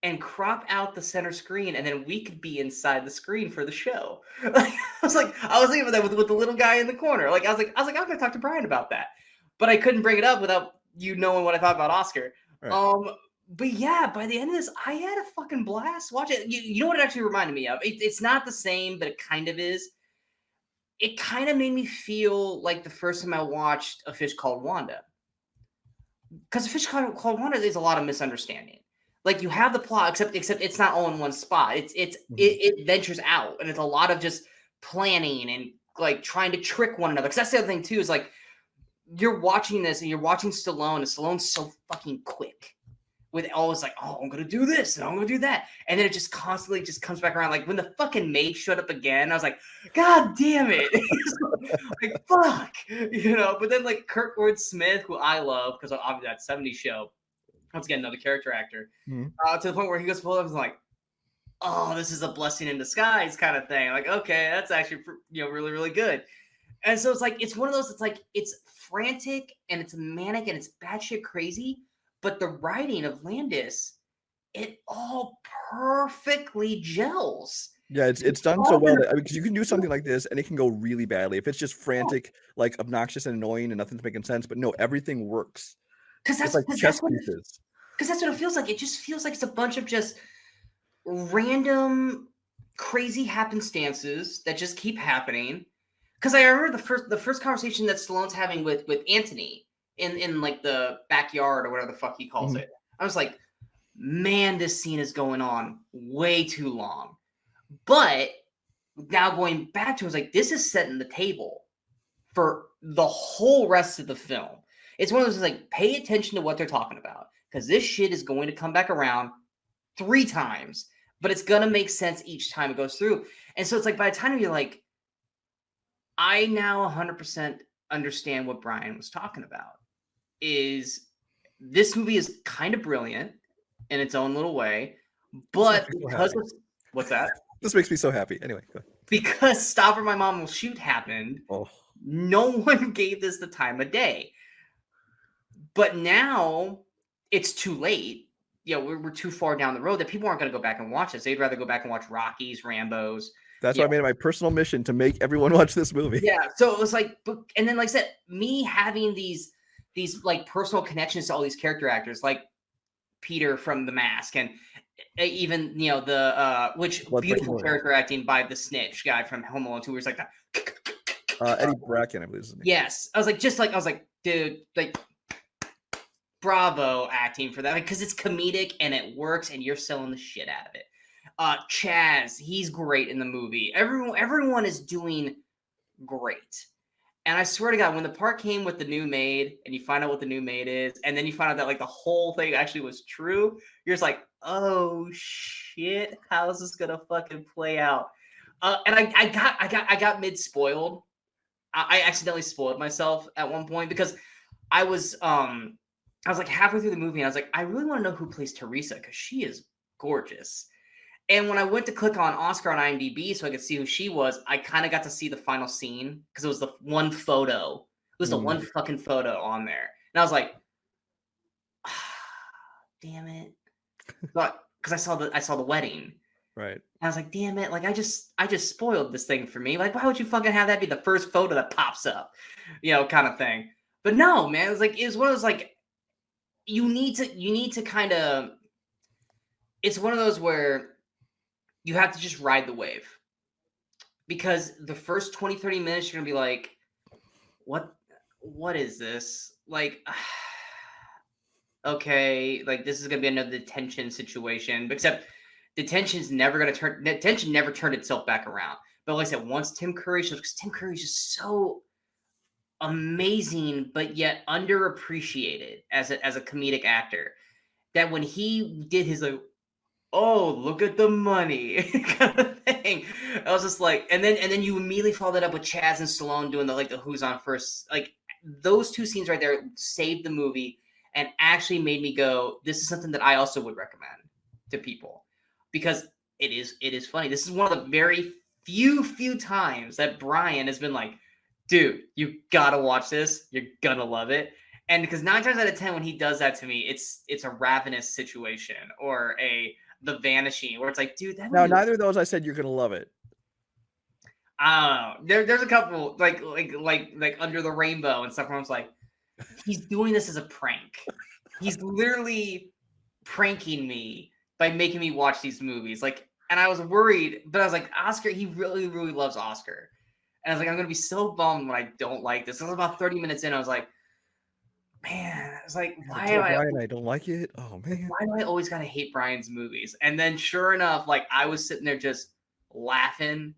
and crop out the center screen, and then we could be inside the screen for the show. I was thinking about that with the little guy in the corner. Like I was like, I'm gonna talk to Brian about that, but I couldn't bring it up without you knowing what I thought about Oscar. Right. But yeah, by the end of this, I had a fucking blast. Watch it. You know what it actually reminded me of? It's not the same, but it kind of is. It kind of made me feel like the first time I watched A Fish Called Wanda. Because A Fish Called Wanda, there's a lot of misunderstanding. Like you have the plot, except it's not all in one spot. It ventures out, and it's a lot of just planning and like trying to trick one another. Because that's the other thing too, is like you're watching this and you're watching Stallone, and Stallone's so fucking quick with always like, oh, I'm gonna do this and I'm gonna do that, and then it just constantly just comes back around. Like when the fucking maid showed up again, I was like, God damn it, like fuck, you know. But then like Kurtwood Smith, who I love because obviously that '70s show. Once again, another character actor, to the point where he goes full of like, oh, this is a blessing in disguise kind of thing. Like, okay, that's actually, really, really good. And so it's like, it's one of those, it's like, it's frantic and it's manic and it's batshit crazy, but the writing of Landis, it all perfectly gels. Yeah, it's done so well because you can do something like this and it can go really badly. If it's just frantic, like obnoxious and annoying and nothing's making sense, but no, everything works. Because that's like chess pieces. Because that's what it feels like. It just feels like it's a bunch of just random, crazy happenstances that just keep happening. Because I remember the first conversation that Stallone's having with Anthony in like the backyard or whatever the fuck he calls it. I was like, man, this scene is going on way too long. But now going back to it, I was like, this is setting the table for the whole rest of the film. It's one of those like, pay attention to what they're talking about, because this shit is going to come back around 3 times, but it's going to make sense each time it goes through. And so it's like, by the time you're like, I now 100% understand what Brian was talking about. Is this movie is kind of brilliant in its own little way, but because of, what's that? This makes me so happy. Anyway, go ahead. Because Stop or My Mom Will Shoot happened, no one gave this the time of day. But now it's too late. We're too far down the road that people aren't going to go back and watch this. They'd rather go back and watch Rockies, Rambos. That's why I made it my personal mission to make everyone watch this movie. Yeah. So it was like, and then like I said, me having these like personal connections to all these character actors, like Peter from The Mask, and even the which beautiful character acting by the snitch guy from Home Alone 2, where it's like that. Eddie Bracken, I believe his name. Yes, I was like, dude, like, bravo acting for that, because it's comedic and it works, and you're selling the shit out of it. Chaz, he's great in the movie. Everyone is doing great. And I swear to God, when the part came with the new maid, and you find out what the new maid is, and then you find out that like the whole thing actually was true, you're just like, oh shit, how's this gonna fucking play out? And I got mid spoiled. I accidentally spoiled myself at one point because I was like halfway through the movie, and I was like, I really want to know who plays Teresa, because she is gorgeous. And when I went to click on Oscar on IMDb so I could see who she was, I kind of got to see the final scene because it was the one photo. It was the one fucking photo on there. And I was like, damn it. But because I saw the wedding. Right. And I was like, damn it. Like I just spoiled this thing for me. Like, why would you fucking have that be the first photo that pops up? Kind of thing. But no, man, it was one of those like, you need to kind of, it's one of those where you have to just ride the wave, because the first 20, 30 minutes, you're going to be like, what is this? Like, okay, like this is going to be another detention situation, except detention never turned itself back around. But like I said, once Tim Curry shows, because Tim Curry is just so amazing, but yet underappreciated as a comedic actor. that when he did his like, oh, look at the money kind of thing. I was just like, and then you immediately follow that up with Chaz and Stallone doing the who's on first. Like those two scenes right there saved the movie and actually made me go, this is something that I also would recommend to people because it is funny. This is one of the very few times that Brian has been like, dude, you gotta watch this. You're gonna love it. And because 9 times out of 10, when he does that to me, it's a Ravenous situation or The Vanishing, where it's like, dude, that Now, movie. neither of those I said you're gonna love it. I don't know. There's a couple like Under the Rainbow and stuff where I was like, he's doing this as a prank. He's literally pranking me by making me watch these movies. Like, and I was worried, but I was like, Oscar, he really, really loves Oscar. And I was like, I'm gonna be so bummed when I don't like this. It was about 30 minutes in. I was like, man, I was like, why do Brian, I don't like it. Oh man, why do I always gotta hate Brian's movies? And then sure enough, like I was sitting there just laughing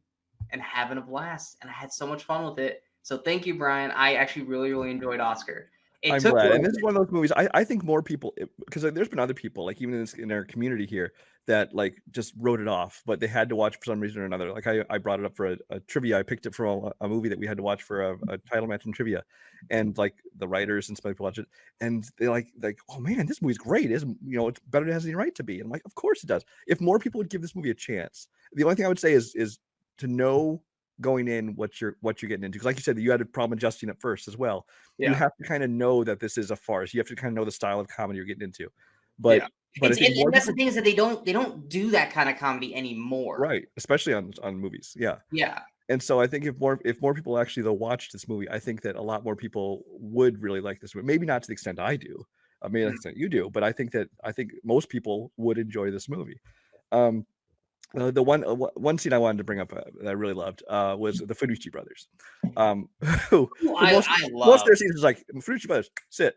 and having a blast, and I had so much fun with it. So thank you, Brian. I actually really, really enjoyed Oscar. I'm glad. And this is one of those movies. I think more people, because there's been other people, like even in our community here, that like just wrote it off, but they had to watch for some reason or another. Like I brought it up for a trivia. I picked it from a movie that we had to watch for a title match in trivia, and like the writers and some people watch it, and they like, oh man, this movie's great. Isn't it's better than it has any right to be. And I'm like, of course it does. If more people would give this movie a chance, the only thing I would say is to know going in what you're getting into, because like you said, you had a problem adjusting at first as well. You have to kind of know that this is a farce. You have to kind of know the style of comedy you're getting into. But I think more that's the thing is that they don't do that kind of comedy anymore, right? Especially on movies. Yeah. And so I think if more people actually though watch this movie, I think that a lot more people would really like this movie. Maybe not to the extent I do, maybe not to the extent you do, but I think most people would enjoy this movie. The one scene I wanted to bring up that I really loved was the Fiducci brothers. Who most of their scenes is like, Fiducci brothers, sit,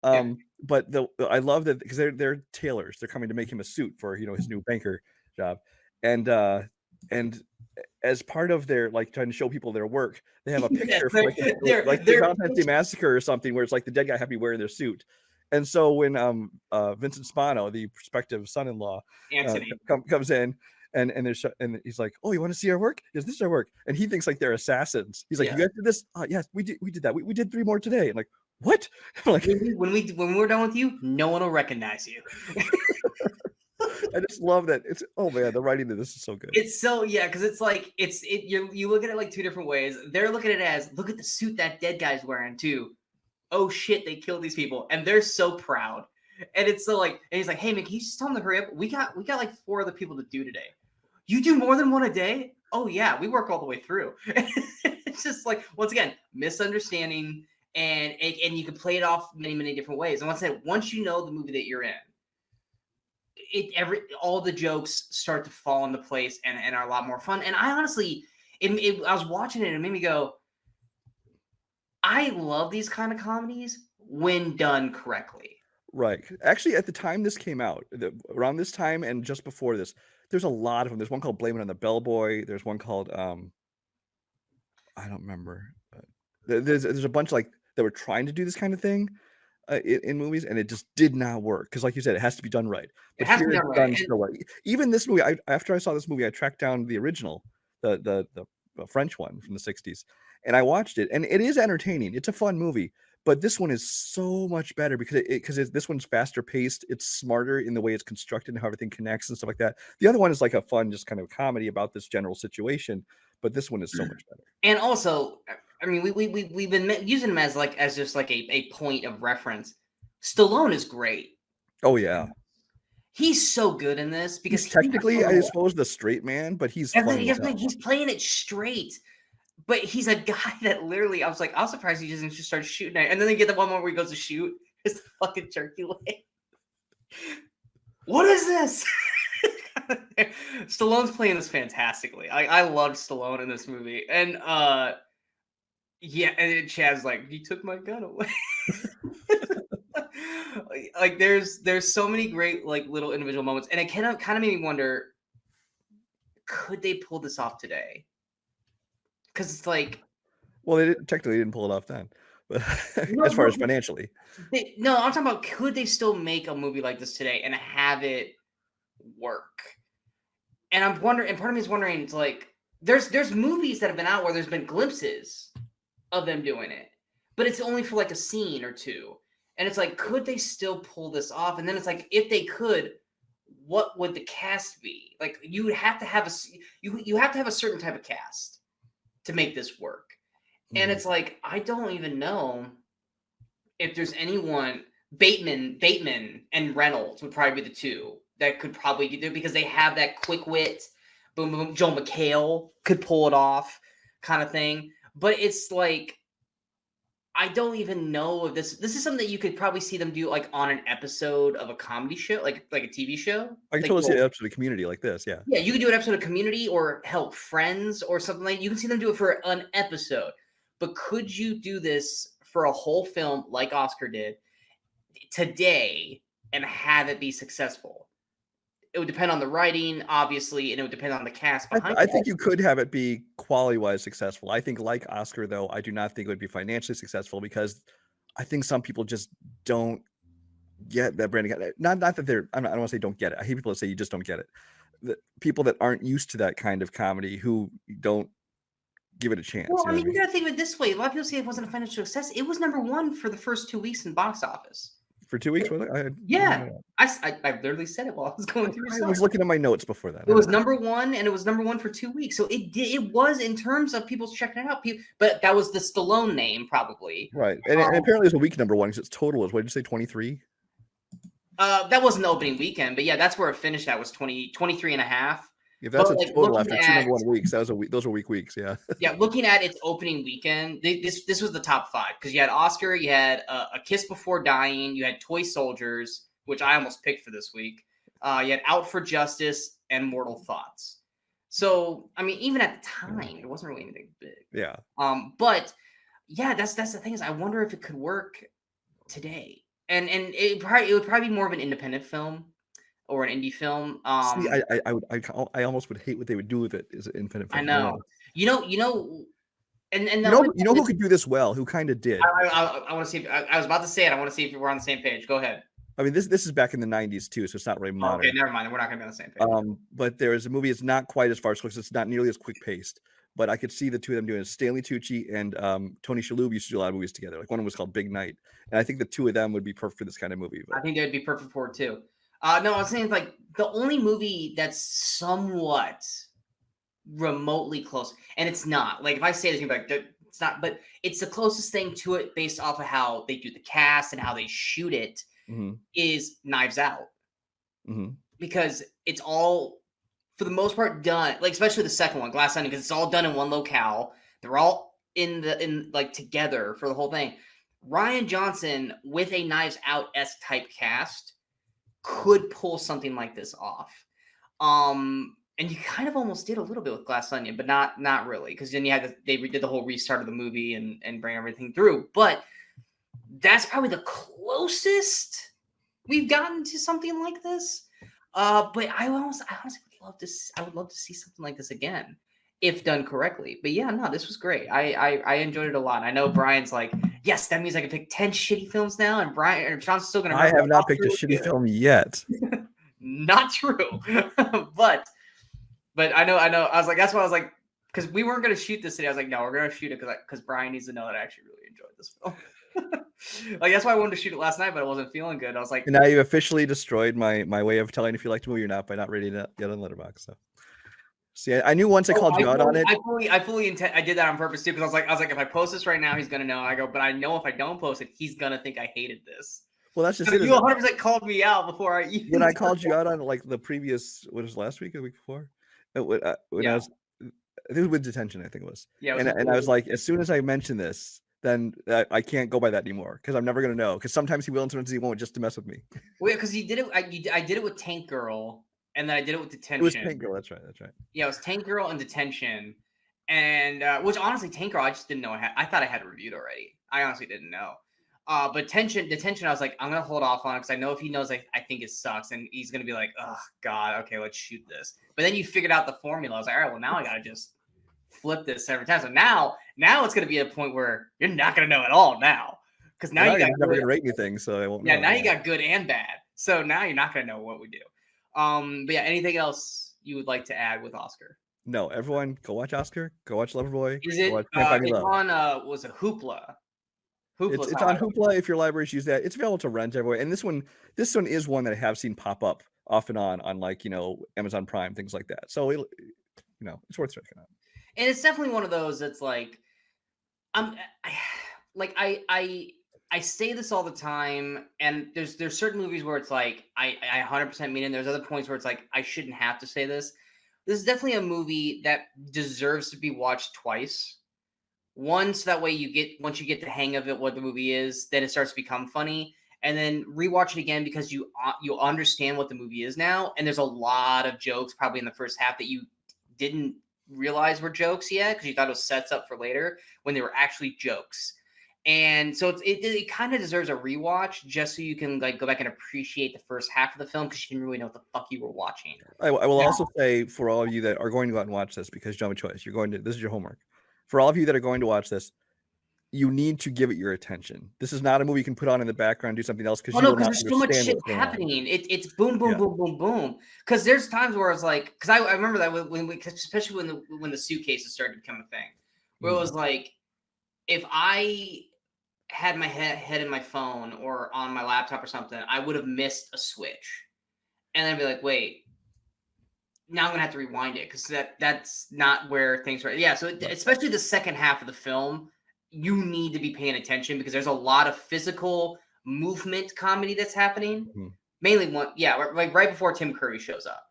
But I love that because they're tailors. They're coming to make him a suit for his new banker job, and as part of their like trying to show people their work, they have a picture for like the Valentine's Day Massacre or something where it's like the dead guy happy wearing their suit. And so when Vincent Spano, the prospective son-in-law, comes in and he's like, oh, you want to see our work? Yes, this is our work. And he thinks like they're assassins. He's like, you guys did this? Yes, we did that. We did 3 more today. And like, what? Like when we're done with you, no one will recognize you. I just love that. It's the writing of this is so good. It's so because it's like you look at it like 2 different ways. They're looking at it as, look at the suit that dead guy's wearing too. Oh shit, they killed these people, and they're so proud. And it's so like, and he's like, hey man, can you just tell them to hurry up? We got like 4 other people to do today. You do more than 1 a day? Oh yeah, we work all the way through. It's just like, once again, misunderstanding, and you can play it off many different ways. And once you know the movie that you're in, all the jokes start to fall into place and are a lot more fun. And I honestly, I was watching it and it made me go, I love these kind of comedies when done correctly. Right. Actually, at the time this came out, around this time and just before this, there's a lot of them. There's one called Blame It on the Bellboy. There's one called I don't remember. There's a bunch like that were trying to do this kind of thing in movies, and it just did not work because, like you said, it has to be done right. It has to be done right. Even this movie, after I saw this movie, I tracked down the original, the French one from the 60s, and I watched it, and it is entertaining. It's a fun movie, but this one is so much better because this one's faster paced. It's smarter in the way it's constructed and how everything connects and stuff like that. The other one is like a fun, just kind of comedy about this general situation, but this one is so much better. And also, I mean, we've been using him as just like a point of reference. Stallone is great. Oh yeah. He's so good in this because he's technically, I suppose, the straight man, but he's playing it straight. But he's a guy that literally, I was surprised he doesn't just start shooting at it. And then they get the one more where he goes to shoot. It's the fucking turkey leg. What is this? Stallone's playing this fantastically. I loved Stallone in this movie. And and Chad's like, you took my gun away. Like there's so many great like little individual moments. And it kind of made me wonder, could they pull this off today? Because it's like, well, they technically didn't pull it off then. but No, as far as no, financially. no, I'm talking about could they still make a movie like this today and have it work? And I'm wondering, and part of me is wondering, it's like there's movies that have been out where there's been glimpses of them doing it, but it's only for like a scene or two. And it's like, could they still pull this off? And then it's like, if they could, what would the cast be? Like, you would have to have you have to have a certain type of cast to make this work. And it's like, I don't even know if there's anyone. Bateman and Reynolds would probably be the two that could probably do, because they have that quick wit. Boom, boom. Joel McHale could pull it off, kind of thing. But it's like, I don't even know if this is something that you could probably see them do like on an episode of a comedy show, like a TV show. I can Like, totally see an episode of Community like this, yeah. yeah, you could do an episode of Community or help Friends or something like. You can see them do it for an episode. But could you do this for a whole film like Oscar did today and have it be successful? It would depend on the writing, obviously, and it would depend on the cast behind I it. think you could have it be quality-wise successful. I think, like Oscar, though, I do not think it would be financially successful, because I think some people just don't get that branding. Not that they're. I don't want to say don't get it. I hate people that say you just don't get it. The people that aren't used to that kind of comedy who don't give it a chance. Well, You I know mean, what you got to think of it this way. A lot of people say it wasn't a financial success. It was #1 for the first 2 weeks in box office. For 2 weeks, was it? Yeah, I literally said it while I was going through. I was looking at my notes before that. It was #1, and it was #1 for 2 weeks. So it was in terms of people checking it out. But that was the Stallone name, probably. Right, and apparently it was a week #1 because its total was, what did you say, 23? That wasn't the opening weekend, but yeah, that's where it finished. That was 23 and a half. If that's But, a like, total after looking two at- #1 weeks, those were weak weeks. Yeah. Yeah, looking at its opening weekend, this was the top 5, because you had Oscar, you had A Kiss Before Dying, you had Toy Soldiers, which I almost picked for this week. You had Out for Justice and Mortal Thoughts. So, I mean, even at the time, it wasn't really anything big. Yeah. But yeah, that's the thing, is I wonder if it could work today, and it would probably be more of an independent film or an indie film. See, I almost would hate what they would do with it as an infinite film. I know. You know, and You know who could do this well? Who kind of did? I want to see. I was about to say it. I want to see if we're on the same page. Go ahead. I mean, this is back in the 90s too, so it's not really modern. Okay, never mind. We're not going to be on the same page. But there is a movie. It's not quite as far as it's not nearly as quick paced. But I could see the two of them doing it. Stanley Tucci and Tony Shalhoub used to do a lot of movies together. Like, one of them was called Big Night, and I think the two of them would be perfect for this kind of movie. But I think they'd be perfect for it too. No, I was saying, like, the only movie that's somewhat remotely close, and it's not, like, if I say this, you'll be like, it's not, but it's the closest thing to it based off of how they do the cast and how they shoot it, is Knives Out. Because it's all, for the most part, done, like, especially the second one, Glass Onion, because it's all done in one locale. They're all in like together for the whole thing. Rian Johnson with a Knives Out-esque type cast could pull something like this off. And you kind of almost did a little bit with Glass Onion, but not really, because then they redid the whole restart of the movie and bring everything through. But that's probably the closest we've gotten to something like this. But I honestly would love to see something like this again, if done correctly. But yeah, no, this was great. I enjoyed it a lot. I know Brian's like, yes, that means I can pick 10 shitty films now, and Sean's still gonna. I have not picked a shitty film yet. Not true, but I know. I was like, that's why I was like, because we weren't gonna shoot this today. I was like, no, we're gonna shoot it because Brian needs to know that I actually really enjoyed this film. Like, that's why I wanted to shoot it last night, but I wasn't feeling good. I was like, and now you officially destroyed my way of telling if you liked a movie or not by not rating it yet on Letterboxd. So, see, I knew once I called you out on it. I fully intend. I did that on purpose too, because I was like, if I post this right now, he's gonna know. I go, but I know if I don't post it, he's gonna think I hated this. Well, that's just it. You 100% called me out before I even. When I called you out on, like, the previous, what was last week or the week before? When I was, I think it was with Detention, I think it was. Yeah. And I was like, as soon as I mention this, then I can't go by that anymore, because I'm never gonna know. Because sometimes he will and sometimes he won't, just to mess with me. Well, because you did it. I did it with Tank Girl, and then I did it with Detention. It was Tank Girl. That's right. Yeah, it was Tank Girl and Detention, and which honestly, Tank Girl, I just didn't know I thought I had it reviewed already. I honestly didn't know. But Detention, I was like, I'm gonna hold off on it because I know if he knows I think it sucks, and he's gonna be like, oh god, okay, let's shoot this. But then you figured out the formula. I was like, all right, well, now I gotta just flip this every time. So now it's going to be a point where you're not going to know at all now. Because now you got never going to rate anything, so I won't know. Yeah, now you got good and bad. So now you're not going to know what we do. But yeah, anything else you would like to add with Oscar? No, everyone, go watch Oscar. Go watch Loverboy. Is it? It's on. Was it Hoopla? It's on Hoopla if your libraries use that. It's available to rent everywhere. And this one is one that I have seen pop up off and on like Amazon Prime, things like that. So it's worth checking out. And it's definitely one of those that's like, I say this all the time, and there's certain movies where it's like I 100% mean it. And there's other points where it's like I shouldn't have to say this. This is definitely a movie that deserves to be watched twice. One, so that way once you get the hang of it, what the movie is, then it starts to become funny. And then rewatch it again because you'll understand what the movie is now. And there's a lot of jokes probably in the first half that you didn't realize were jokes yet because you thought it was sets up for later when they were actually jokes. And so it kind of deserves a rewatch just so you can like go back and appreciate the first half of the film because you didn't really know what the fuck you were watching. I will also say for all of you that are going to go out and watch this because you don't have a choice, this is your homework. For all of you that are going to watch this, you need to give it your attention. This is not a movie you can put on in the background, do something else because there's so much shit happening. It's boom, boom, boom, boom, boom. Because there's times where it's like, because I remember that especially when the suitcases started to become a thing, where it was like, if I had my head in my phone or on my laptop or something, I would have missed a switch, and then I'd be like, wait. Now I'm gonna have to rewind it because that's not where things are. Yeah, so especially the second half of the film, you need to be paying attention because there's a lot of physical movement comedy that's happening. Mm-hmm. Mainly like right before Tim Curry shows up.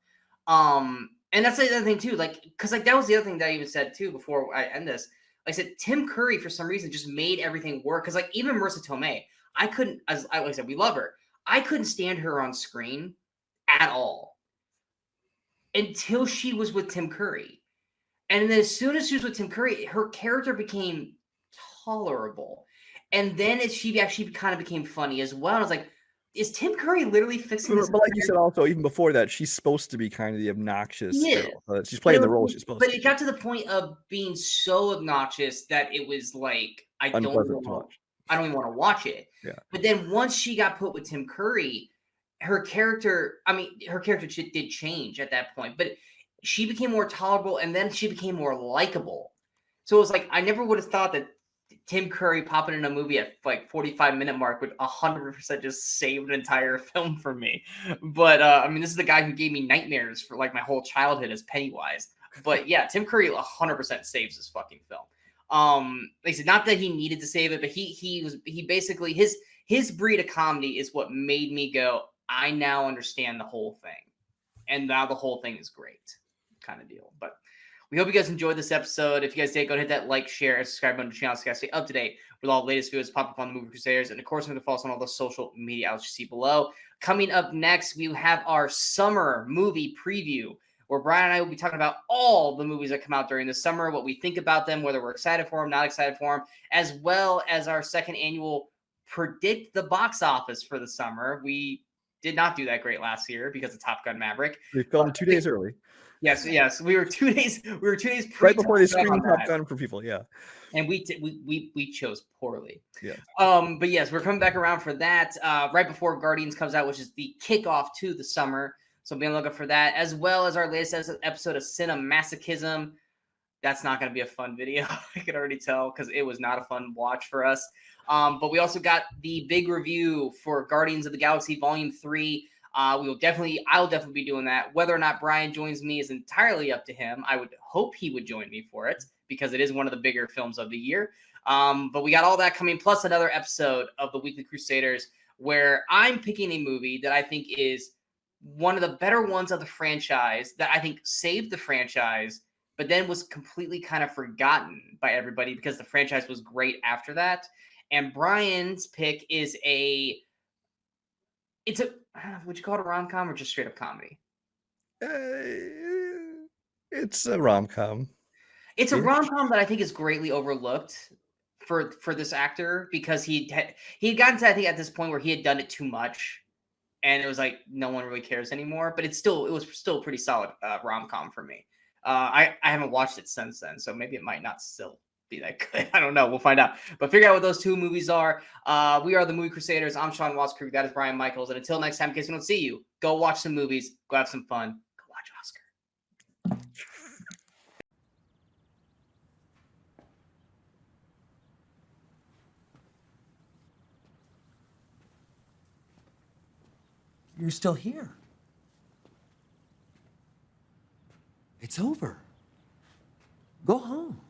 And that's the other thing too, like because like that was the other thing that I even said too before I end this. Like I said, Tim Curry for some reason just made everything work because like even Marissa Tomei, I couldn't, like I said, we love her. I couldn't stand her on screen at all. Until she was with Tim Curry. And then as soon as she was with Tim Curry, her character became tolerable. And then she actually kind of became funny as well. And I was like, is Tim Curry literally fixing this? But like you said also, even before that, she's supposed to be kind of the obnoxious girl. She's playing the role she's supposed to. But it got to the point of being so obnoxious that it was like, I don't even want to watch it. Yeah. But then once she got put with Tim Curry, her character did change at that point, but she became more tolerable and then she became more likable. So it was like, I never would have thought that Tim Curry popping in a movie at like 45-minute mark would 100% just save an entire film for me. But this is the guy who gave me nightmares for like my whole childhood as Pennywise. But yeah, Tim Curry 100% saves this fucking film. Like I said, not that he needed to save it, but he basically his breed of comedy is what made me go, I now understand the whole thing. And now the whole thing is great kind of deal. But we hope you guys enjoyed this episode. If you guys did, go ahead and hit that like, share, and subscribe button to the channel so you guys stay up to date with all the latest videos pop up on the Movie Crusaders. And of course, remember to follow us on all the social media outlets you see below. Coming up next, we have our summer movie preview, where Brian and I will be talking about all the movies that come out during the summer, what we think about them, whether we're excited for them, not excited for them, as well as our second annual Predict the Box Office for the summer. We did not do that great last year because of Top Gun Maverick. We filmed 2 days early. Yes. We were 2 days. Right before they screened Top Gun for people. Yeah. And we chose poorly. Yeah. But yes, we're coming back around for that right before Guardians comes out, which is the kickoff to the summer. So be on the lookout for that, as well as our latest episode of Cinemasochism. That's not going to be a fun video. I can already tell because it was not a fun watch for us. But we also got the big review for Guardians of the Galaxy Volume 3. I'll definitely be doing that. Whether or not Brian joins me is entirely up to him. I would hope he would join me for it because it is one of the bigger films of the year. But we got all that coming, plus another episode of the Weekly Crusaders where I'm picking a movie that I think is one of the better ones of the franchise that I think saved the franchise, but then was completely kind of forgotten by everybody because the franchise was great after that. And Brian's pick is would you call it a rom-com or just straight up comedy? It's a rom-com. It's a rom-com that I think is greatly overlooked for this actor because he had gotten to, I think, at this point where he had done it too much, and it was like no one really cares anymore. But it was still a pretty solid rom-com for me. I haven't watched it since then, so maybe it might not still be that good. I don't know. We'll find out. But figure out what those 2 movies are. We are the Movie Crusaders. I'm Sean Watts Crew. That is Brian Michaels. And until next time, in case we don't see you, go watch some movies. Go have some fun. Go watch Oscar. You're still here. It's over. Go home.